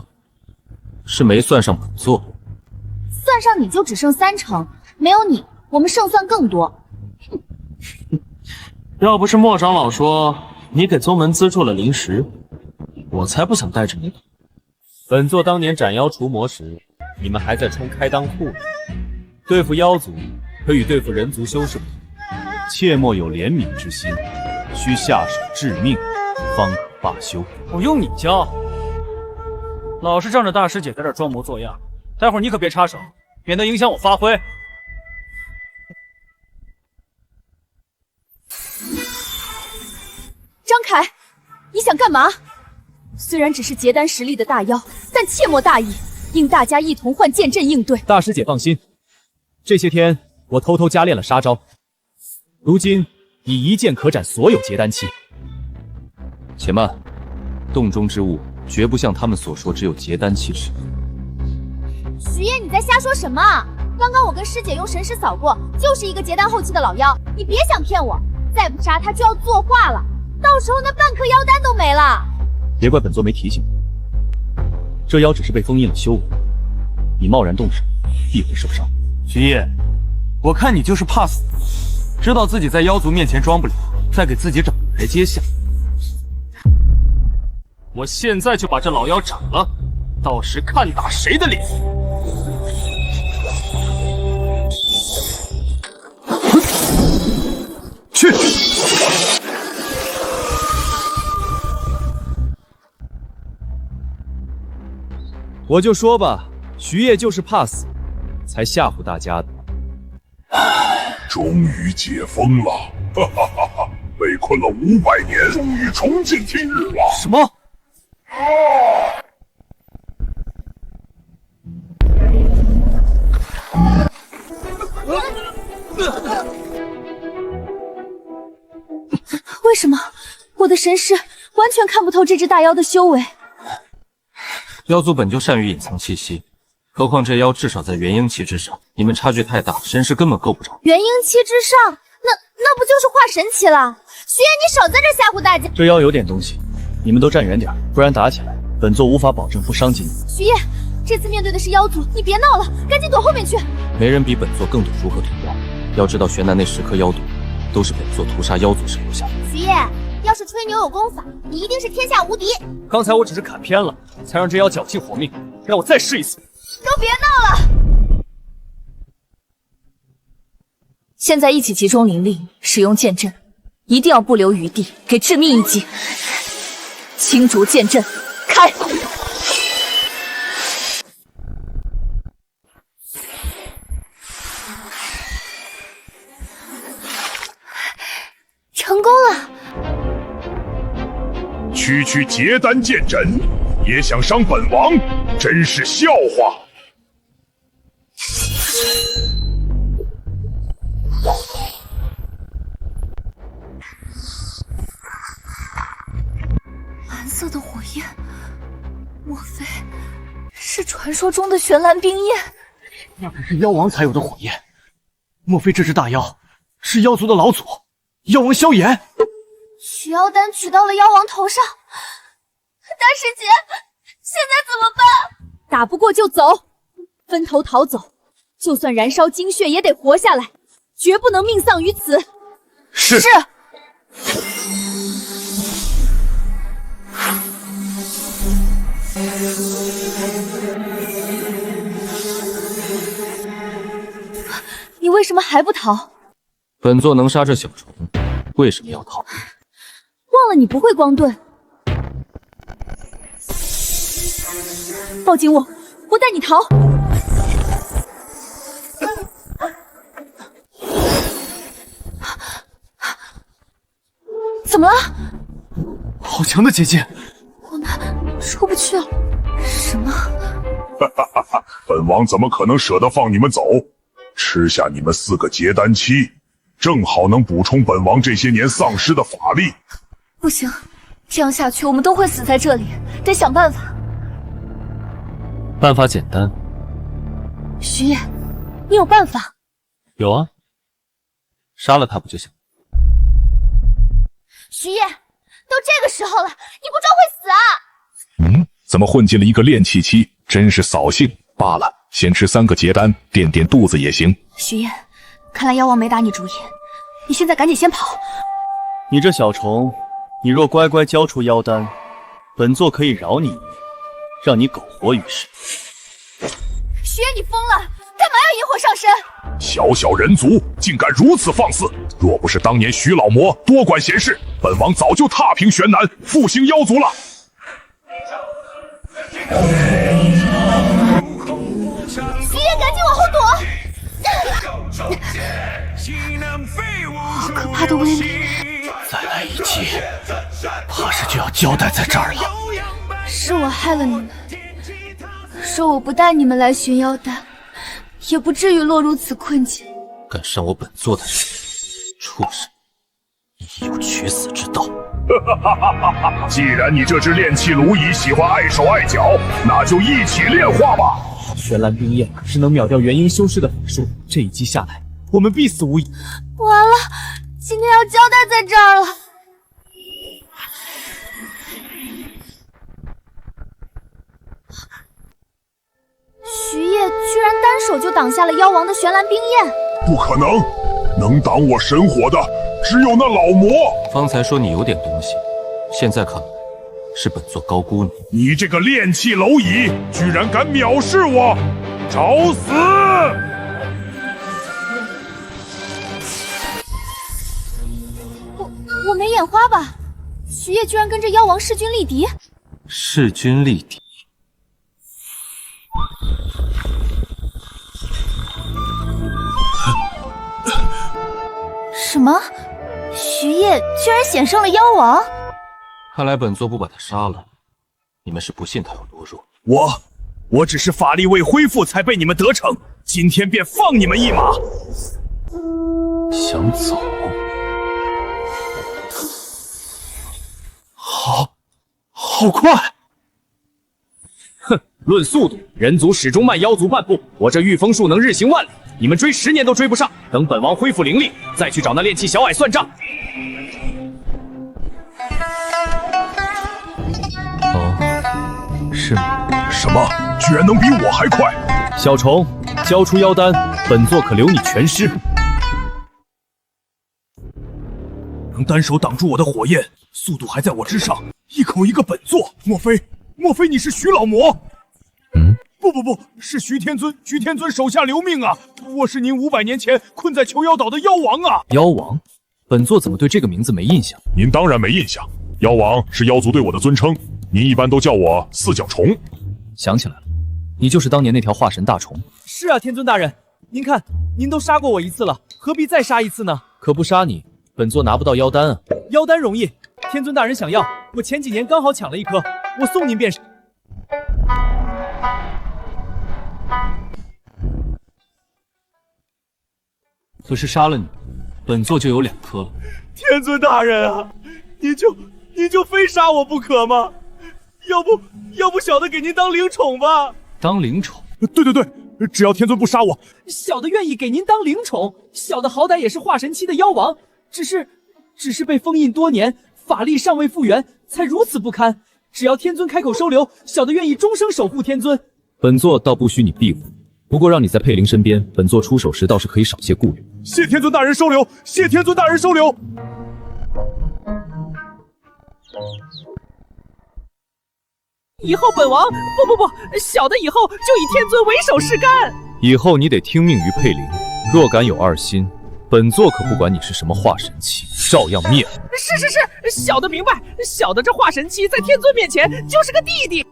是没算上本座。算上你就只剩3成，没有你，我们胜算更多。要不是莫长老说你给宗门资助了灵石，我才不想带着你。本座当年斩妖除魔时，你们还在冲开裆裤呢。对付妖族可与对付人族修士不同，切莫有怜悯之心，需下手致命，方可罢休。我用你教？老是仗着大师姐在这装模作样，待会儿你可别插手，免得影响我发挥。张凯，你想干嘛？虽然只是结丹实力的大妖，但切莫大意，应大家一同换剑阵应对。大师姐放心，这些天我偷偷加练了杀招，如今已一剑可斩所有结丹期。且慢，洞中之物绝不像他们所说只有结丹期之。徐烨，你在瞎说什么？刚刚我跟师姐用神识扫过，就是一个结丹后期的老妖，你别想骗我，再不杀他就要作化了，到时候那半颗妖丹都没了。别怪本座没提醒你，这妖只是被封印了修为，你贸然动手，必会受伤。徐烨，我看你就是怕死，知道自己在妖族面前装不了，再给自己找台阶下。我现在就把这老妖斩了，到时看打谁的脸。去！我就说吧，徐烨就是怕死，才吓唬大家的。终于解封了，哈哈哈哈！被困了500年，终于重见天日了。什么？为什么我的神识完全看不透这只大妖的修为？妖族本就善于隐藏气息，何况这妖至少在元婴期之上，你们差距太大，神识根本够不着。元婴期之上，那不就是化神期了？徐烨，你少在这吓唬大家！这妖有点东西，你们都站远点，不然打起来，本座无法保证不伤及你。徐烨，这次面对的是妖族，你别闹了，赶紧躲后面去。没人比本座更懂如何屠妖。要知道，玄南那10颗妖毒，都是本座屠杀妖族时留下的。徐烨，要是吹牛有功法，你一定是天下无敌。刚才我只是砍偏了，才让这妖侥幸活命，让我再试一次。都别闹了！现在一起集中灵力，使用剑阵，一定要不留余地，给致命一击。青竹剑阵，开！成功了！区区结丹剑阵，也想伤本王，真是笑话！蓝色的火焰，莫非是传说中的玄蓝冰焰？那可是妖王才有的火焰，莫非这只大妖是妖族的老祖妖王萧炎？取妖丹取到了妖王头上，大师姐，现在怎么办？打不过就走，分头逃走，就算燃烧精血也得活下来，绝不能命丧于此。是。你为什么还不逃？本座能杀这小虫，为什么要逃？忘了你不会光盾。抱紧我，我带你逃。怎么了？好强的结界！我们出不去了。什么？哈哈哈哈！本王怎么可能舍得放你们走？吃下你们4个结丹期，正好能补充本王这些年丧失的法力。不行，这样下去我们都会死在这里，得想办法。办法简单。徐烨，你有办法？有啊，杀了他不就行？徐烨，都这个时候了，你不装会死啊？怎么混进了一个炼气期？真是扫兴。罢了，先吃3个结丹，垫垫肚子也行。徐烨，看来妖王没打你主意，你现在赶紧先跑。你这小虫，你若乖乖交出妖丹，本座可以饶你一命，让你苟活于世。徐烨，你疯了，干嘛要引火上身？小小人族竟敢如此放肆！若不是当年徐老魔多管闲事，本王早就踏平玄南，复兴妖族了。徐烨，赶紧往后躲！好可怕的威力！再来一击，怕是就要交代在这儿了。是我害了你们。说我不带你们来寻妖丹，也不至于落入此困境。敢伤我本座的人，畜生，你有取死之道。既然你这只炼气蝼蚁喜欢碍手碍脚，那就一起炼化吧。玄蓝冰焰是能秒掉元婴修士的法术，这一击下来，我们必死无疑。完了，今天要交代在这儿了。徐烨居然单手就挡下了妖王的玄蓝冰焰，不可能，能挡我神火的只有那老魔。方才说你有点东西，现在看来是本座高估你。你这个炼气蝼蚁，居然敢藐视我，找死！我没眼花吧？徐烨居然跟这妖王势均力敌。势均力敌。什么？徐烨居然险胜了妖王？看来本座不把他杀了，你们是不信他有多弱。我只是法力未恢复才被你们得逞，今天便放你们一马。想走？好快！哼，论速度，人族始终慢妖族半步。我这御风术能日行万里，你们追10年都追不上。等本王恢复灵力，再去找那炼气小矮算账。哦，是吗？什么？居然能比我还快？小虫，交出妖丹，本座可留你全尸。能单手挡住我的火焰，速度还在我之上，一口一个本座。莫非你是徐老魔？不，是徐天尊，徐天尊手下留命啊！我是您500年前困在囚妖岛的妖王啊！妖王？本座怎么对这个名字没印象？您当然没印象，妖王是妖族对我的尊称，您一般都叫我四脚虫。想起来了，你就是当年那条化神大虫。是啊，天尊大人，您看，您都杀过我1次了，何必再杀1次呢？可不杀你，本座拿不到妖丹啊。妖丹容易，天尊大人想要，我前几年刚好抢了1颗，我送您便是。可是杀了你，本座就有2颗了。天尊大人啊，您就非杀我不可吗？要不小的给您当灵宠吧。当灵宠？对，只要天尊不杀我，小的愿意给您当灵宠。小的好歹也是化神期的妖王，只是被封印多年，法力尚未复原，才如此不堪。只要天尊开口收留，小的愿意终生守护天尊。本座倒不许你庇护，不过让你在佩灵身边，本座出手时倒是可以少些顾虑。谢天尊大人收留，谢天尊大人收留。以后本王不，小的以后就以天尊为首是干。以后你得听命于佩灵，若敢有2心，本座可不管你是什么化神期，照样灭了。是，小的明白，小的这化神期在天尊面前就是个弟弟。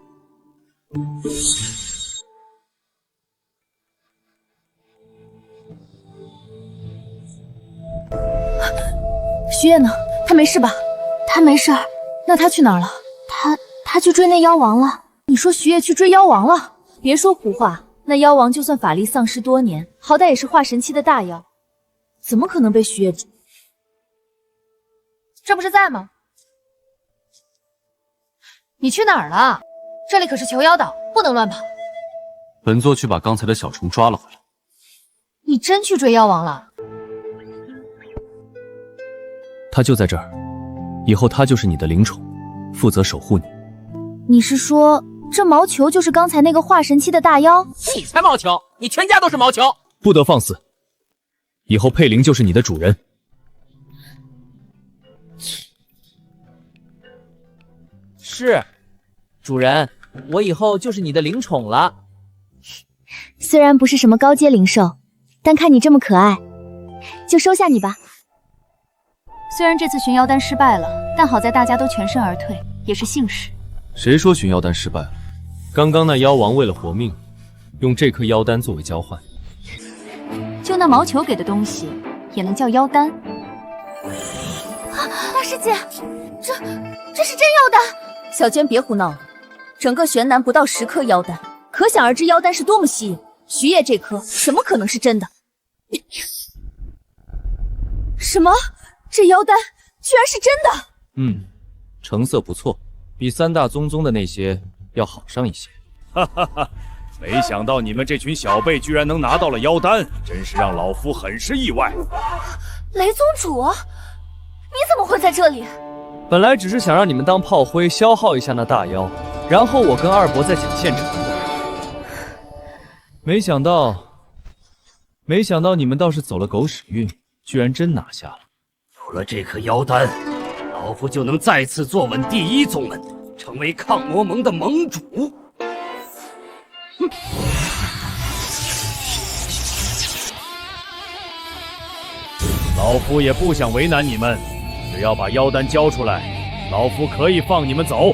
徐烨呢？他没事吧？他没事儿。那他去哪儿了？他去追那妖王了。你说徐烨去追妖王了？别说胡话，那妖王就算法力丧失多年，好歹也是化神期的大妖，怎么可能被徐烨追？这不是在吗？你去哪儿了？这里可是囚妖岛，不能乱跑。本座去把刚才的小虫抓了回来。你真去追妖王了？他就在这儿，以后他就是你的灵宠，负责守护你。你是说这毛球就是刚才那个化神期的大妖？你才毛球，你全家都是毛球！不得放肆！以后佩灵就是你的主人。是，主人，我以后就是你的灵宠了。虽然不是什么高阶灵兽，但看你这么可爱，就收下你吧。虽然这次寻妖丹失败了，但好在大家都全身而退，也是幸事。谁说寻妖丹失败了？刚刚那妖王为了活命，用这颗妖丹作为交换。就那毛球给的东西，也能叫妖丹？大师姐，这是真妖丹！小娟别胡闹了，整个玄南不到10颗妖丹，可想而知妖丹是多么稀有。徐烨这颗怎么可能是真的？什么？这妖丹居然是真的？成色不错，比3大宗宗的那些要好上一些。哈哈哈！没想到你们这群小辈居然能拿到了妖丹，真是让老夫很是意外。雷宗主，你怎么会在这里？本来只是想让你们当炮灰消耗一下那大妖，然后我跟二伯再捡现成。没想到你们倒是走了狗屎运，居然真拿下了。有了这颗妖丹，老夫就能再次坐稳第一宗门，成为抗魔盟的盟主。老夫也不想为难你们，只要把妖丹交出来，老夫可以放你们走。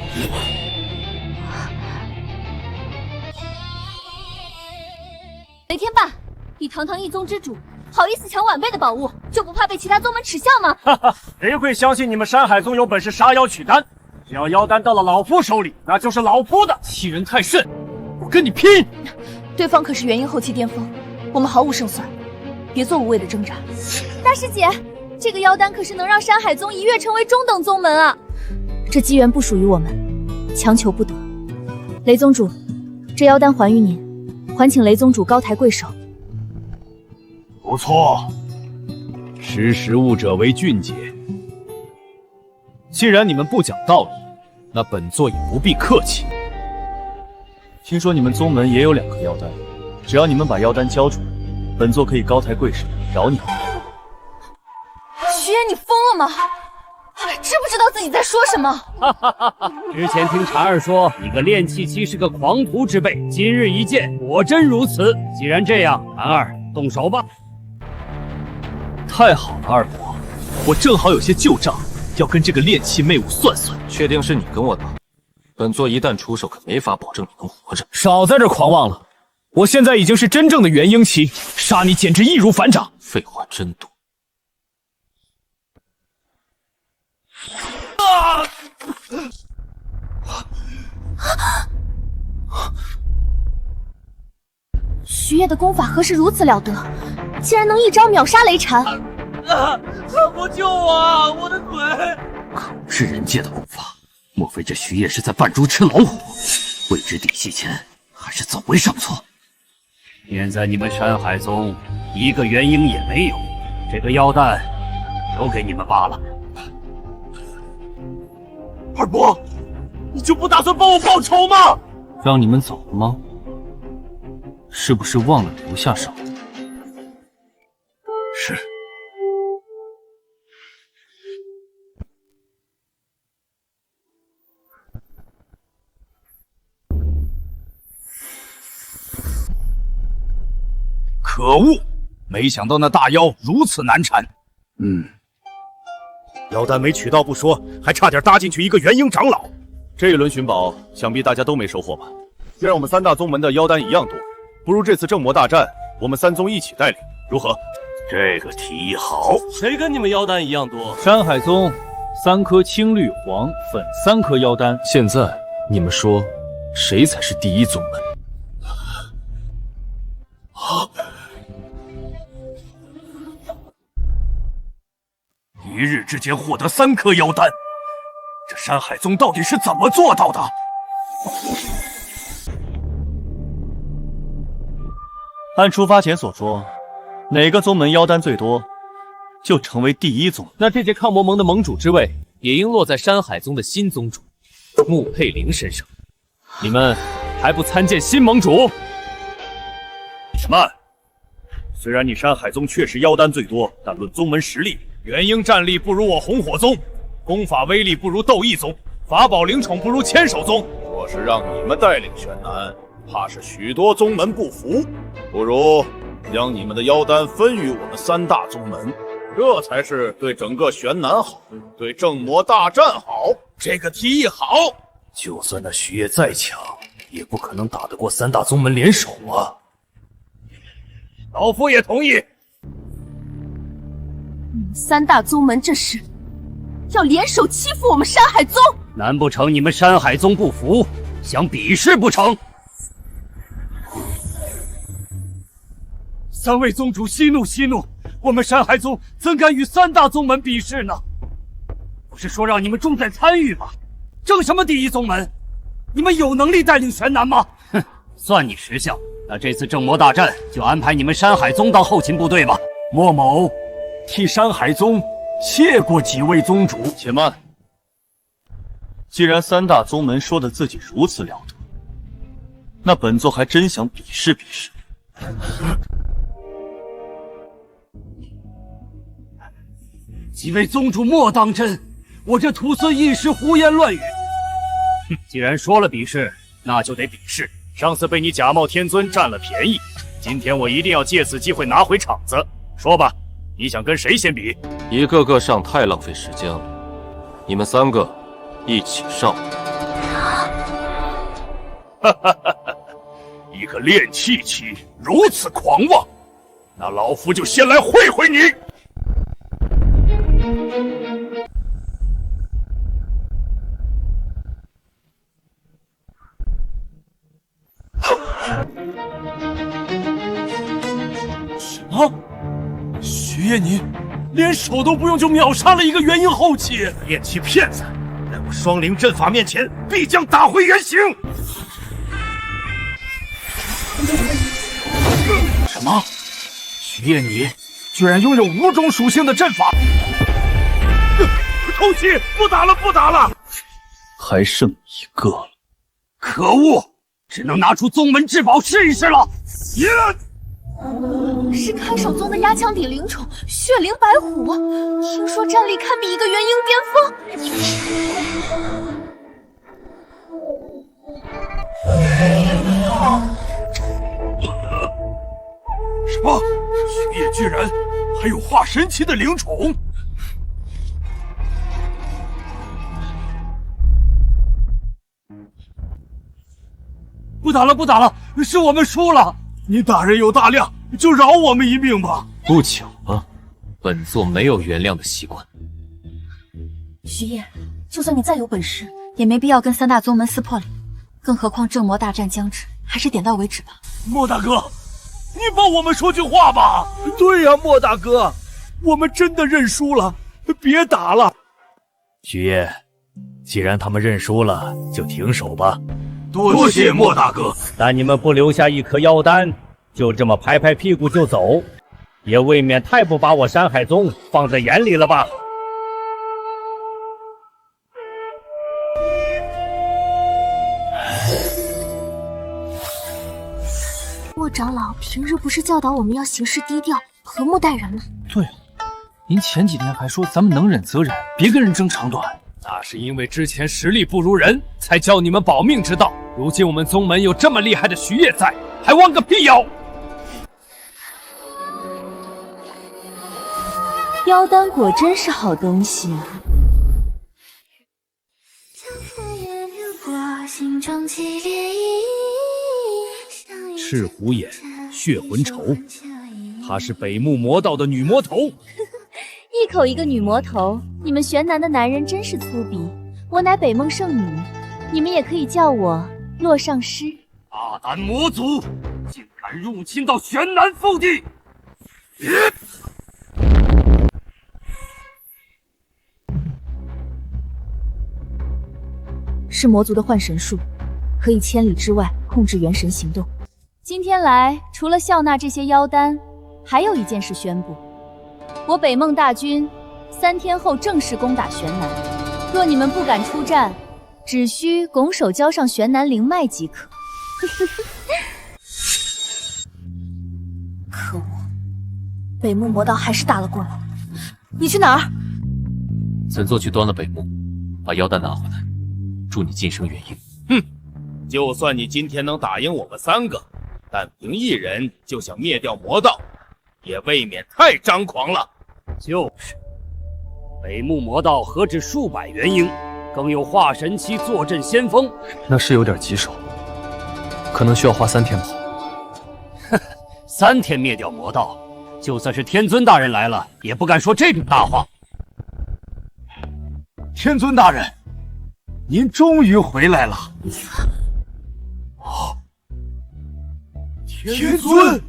雷天霸，你堂堂一宗之主，好意思抢晚辈的宝物，就不怕被其他宗门耻笑吗？哈哈，谁会相信你们山海宗有本事杀妖取丹？只要妖丹到了老夫手里，那就是老夫的。欺人太甚！我跟你拼！对方可是元婴后期巅峰，我们毫无胜算，别做无谓的挣扎。大师姐，这个妖丹可是能让山海宗一跃成为中等宗门啊！这机缘不属于我们，强求不得。雷宗主，这妖丹还于您，还请雷宗主高抬贵手。不错，识时务者为俊杰。既然你们不讲道理，那本座也不必客气。听说你们宗门也有2颗妖丹，只要你们把妖丹交出来，本座可以高抬贵手饶你们。徐烨，你疯了吗？知不知道自己在说什么？哈哈哈哈！之前听茶儿说你个炼气期是个狂徒之辈，今日一见，果真如此。既然这样，韩儿动手吧。太好了，二伯，我正好有些旧账要跟这个炼气媚物算算。确定是你跟我打？本座一旦出手，可没法保证你能活着。少在这狂妄了！我现在已经是真正的元婴期，杀你简直易如反掌。废话真多。徐烨的功法何时如此了得，竟然能一招秒杀雷禅！老婆救我！我的腿！可不是人界的功法，莫非这徐烨是在扮猪吃老虎？未知底细前，还是走为上策。现在你们山海宗一个元婴也没有，这个妖丹留给你们罢了。二伯，你就不打算帮我报仇吗？让你们走了吗？是不是忘了留下什么？是。可恶！没想到那大妖如此难缠。妖丹没取到不说，还差点搭进去一个元婴长老。这一轮寻宝，想必大家都没收获吧？既然我们3大宗门的妖丹一样多，不如这次正魔大战，我们3宗一起带领，如何？这个提议好。谁跟你们妖丹一样多？山海宗3颗青绿黄粉3颗妖丹。现在你们说，谁才是第一宗门？一日之间获得3颗妖丹，这山海宗到底是怎么做到的？按出发前所说，哪个宗门妖丹最多，就成为第一宗。那这届抗魔盟的盟主之位，也应落在山海宗的新宗主穆佩灵身上。你们还不参见新盟主？慢！虽然你山海宗确实妖丹最多，但论宗门实力，元婴战力不如我红火宗，功法威力不如斗异宗，法宝灵宠不如千手宗。若是让你们带领玄南，怕是许多宗门不服。不如将你们的妖丹分于我们3大宗门，这才是对整个玄南好，对正魔大战好。这个提议好。就算那徐烨再强，也不可能打得过3大宗门联手啊。老夫也同意。你们3大宗门这是要联手欺负我们山海宗？难不成你们山海宗不服，想比试不成？三位宗主息怒息怒，我们山海宗怎敢与三大宗门比试呢？不是说让你们重在参与吗？争什么第一宗门？你们有能力带领玄南吗？哼，算你识相。那这次正魔大战就安排你们山海宗当后勤部队吧。莫某替山海宗谢过几位宗主。且慢，既然三大宗门说的自己如此了得，那本座还真想比试比试。几位宗主莫当真，我这徒孙一时胡言乱语。既然说了比试，那就得比试。上次被你假冒天尊占了便宜，今天我一定要借此机会拿回场子。说吧，你想跟谁先比？一个个上太浪费时间了，你们三个一起上。哈哈哈！一个炼气期如此狂妄，那老夫就先来会会你。什么？徐业你连手都不用就秒杀了一个元婴后期？炼气骗子，在我双灵阵法面前，必将打回原形。什么？徐业你居然拥有5种属性的阵法！偷袭！不打了，不打了！还剩一个了。可恶！只能拿出宗门至宝试一试了。是看守宗的压枪底灵宠血灵白虎，听说战力堪比一个元婴巅峰。什么？徐业居然还有化神期的灵宠？不打了，不打了，是我们输了。你大人有大量，就饶我们一命吧。不巧啊，本座没有原谅的习惯。徐烨，就算你再有本事，也没必要跟三大宗门撕破脸。更何况正魔大战将至，还是点到为止吧。莫大哥，你帮我们说句话吧。对呀，莫大哥，我们真的认输了，别打了。徐烨，既然他们认输了，就停手吧。多谢莫大哥，但你们不留下一颗妖丹，就这么拍拍屁股就走，也未免太不把我山海宗放在眼里了吧？莫长老平日不是教导我们要行事低调、和睦待人吗？对了，您前几天还说咱们能忍则忍，别跟人争长短。那是因为之前实力不如人，才教你们保命之道。如今我们宗门有这么厉害的徐烨在，还忘个屁妖！妖丹果真是好东西啊！赤虎眼，血魂愁，她是北牧魔道的女魔头。一口一个女魔头，你们玄南的男人真是粗鄙。我乃北梦圣女，你们也可以叫我洛上师。大胆魔族，竟敢入侵到玄南腹地！是魔族的幻神术，可以千里之外控制元神行动。今天来，除了笑纳这些妖丹，还有一件事宣布。我北梦大军3天后正式攻打玄南，若你们不敢出战，只需拱手交上玄南灵脉即可。可恶，北牧魔道还是打了过来。你去哪儿？本座去端了北牧，把妖丹拿回来，助你晋升元婴。哼，就算你今天能打赢我们3个，但凭一人就想灭掉魔道，也未免太张狂了。就是，北牧魔道何止数百元婴，更有化神期坐镇先锋。那是有点棘手，可能需要花3天吧。呵呵，3天灭掉魔道，就算是天尊大人来了，也不敢说这种大话。天尊大人，您终于回来了。天尊，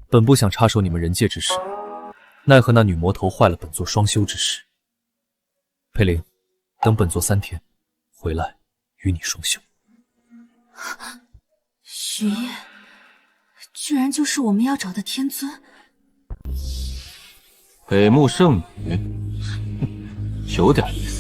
本部想插手你们人界之事，奈何那女魔头坏了本座双修之事。佩灵，等本座3天回来与你双修。许烨，居然就是我们要找的天尊。北木圣女，有点意思。